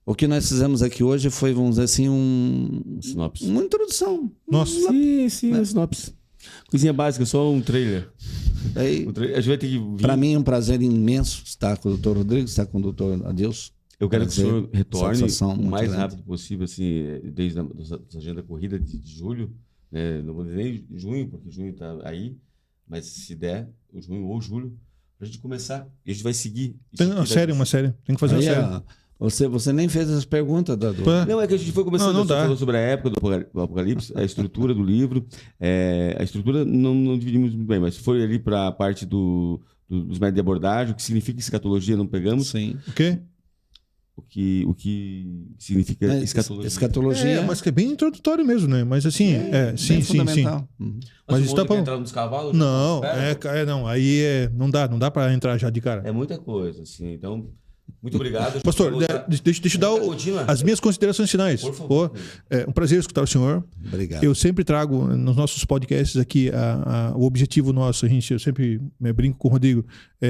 o que nós fizemos aqui hoje foi, vamos dizer assim, Sinopse. uma introdução. Nossa. Sim, sinopse. Coisinha básica, só um trailer. Aí, A gente vai ter que vir. para mim é um prazer imenso estar com o Dr. Rodrigo, estar com o Dr. Adeus. Eu quero que o senhor retorne satisfação o muito mais grande. rápido possível, assim, desde a agenda corrida de julho. Né? Não vou dizer nem junho, porque junho está aí, mas se der, o junho ou julho, para a gente começar. E a gente vai seguir. Tem uma série. Tem que fazer uma Aí, série. você nem fez as perguntas, Dadu. Não, é que a gente foi começando, Não dá. falou sobre a época do Apocalipse, a estrutura do livro. A estrutura não dividimos muito bem, mas foi ali para a parte dos métodos de abordagem, o que significa escatologia, não pegamos. Sim. O quê? O que significa escatologia. Escatologia Mas que é bem introdutório mesmo, né? Mas assim, sim. fundamental. Uhum. Mas o isso tá mundo quer entrar nos cavalos? Não, Espera. não. Aí não dá para entrar já de cara. É muita coisa, assim. Então, muito obrigado. Pastor, deixa eu dar as minhas considerações finais. Por favor. É um prazer escutar o senhor. Obrigado. Eu sempre trago nos nossos podcasts aqui o objetivo nosso. Eu sempre brinco com o Rodrigo.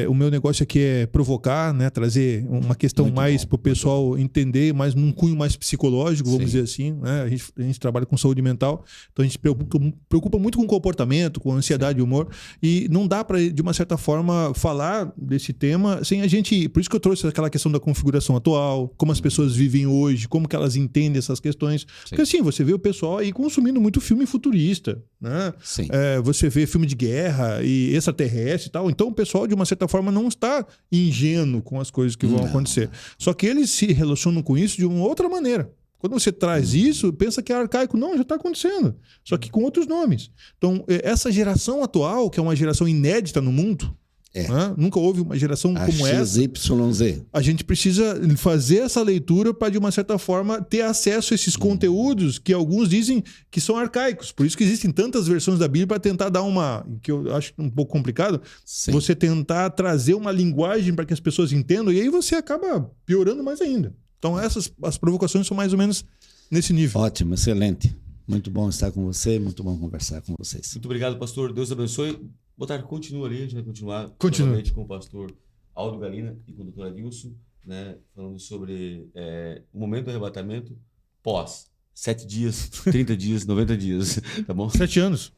O meu negócio aqui é provocar, né, trazer uma questão Muito mais bom, para o pessoal entender, mas num cunho mais psicológico, vamos Sim. dizer assim. Né? A gente trabalha com saúde mental, então a gente preocupa muito com comportamento, com ansiedade e humor. E não dá para, de uma certa forma, falar desse tema sem a gente... Por isso que eu trouxe aquela questão da configuração atual, como as pessoas vivem hoje, como que elas entendem essas questões. Porque assim, você vê o pessoal aí consumindo muito filme futurista, né? Sim. Você vê filme de guerra e extraterrestre e tal. Então o pessoal, de uma certa forma, não está ingênuo com as coisas que vão acontecer. Só que eles se relacionam com isso de uma outra maneira. Quando você traz isso, pensa que é arcaico. Não, já está acontecendo. Só que com outros nomes. Então, essa geração atual, que é uma geração inédita no mundo, né? Nunca houve uma geração como essa. XYZ. A gente precisa fazer essa leitura para, de uma certa forma, ter acesso a esses conteúdos que alguns dizem que são arcaicos. Por isso que existem tantas versões da Bíblia para tentar dar uma... que eu acho um pouco complicado. Sim. Você tentar trazer uma linguagem para que as pessoas entendam e aí você acaba piorando mais ainda. Então as provocações são mais ou menos nesse nível. Ótimo, excelente. Muito bom estar com você, muito bom conversar com vocês. Muito obrigado, pastor. Deus abençoe. Botar, continua ali, a gente vai continuar Continua. novamente com o pastor Aldo Galina e com o doutor Adilson, né, falando sobre o momento do arrebatamento pós 7 dias, 30 dias, 90 dias, tá bom? 7 anos.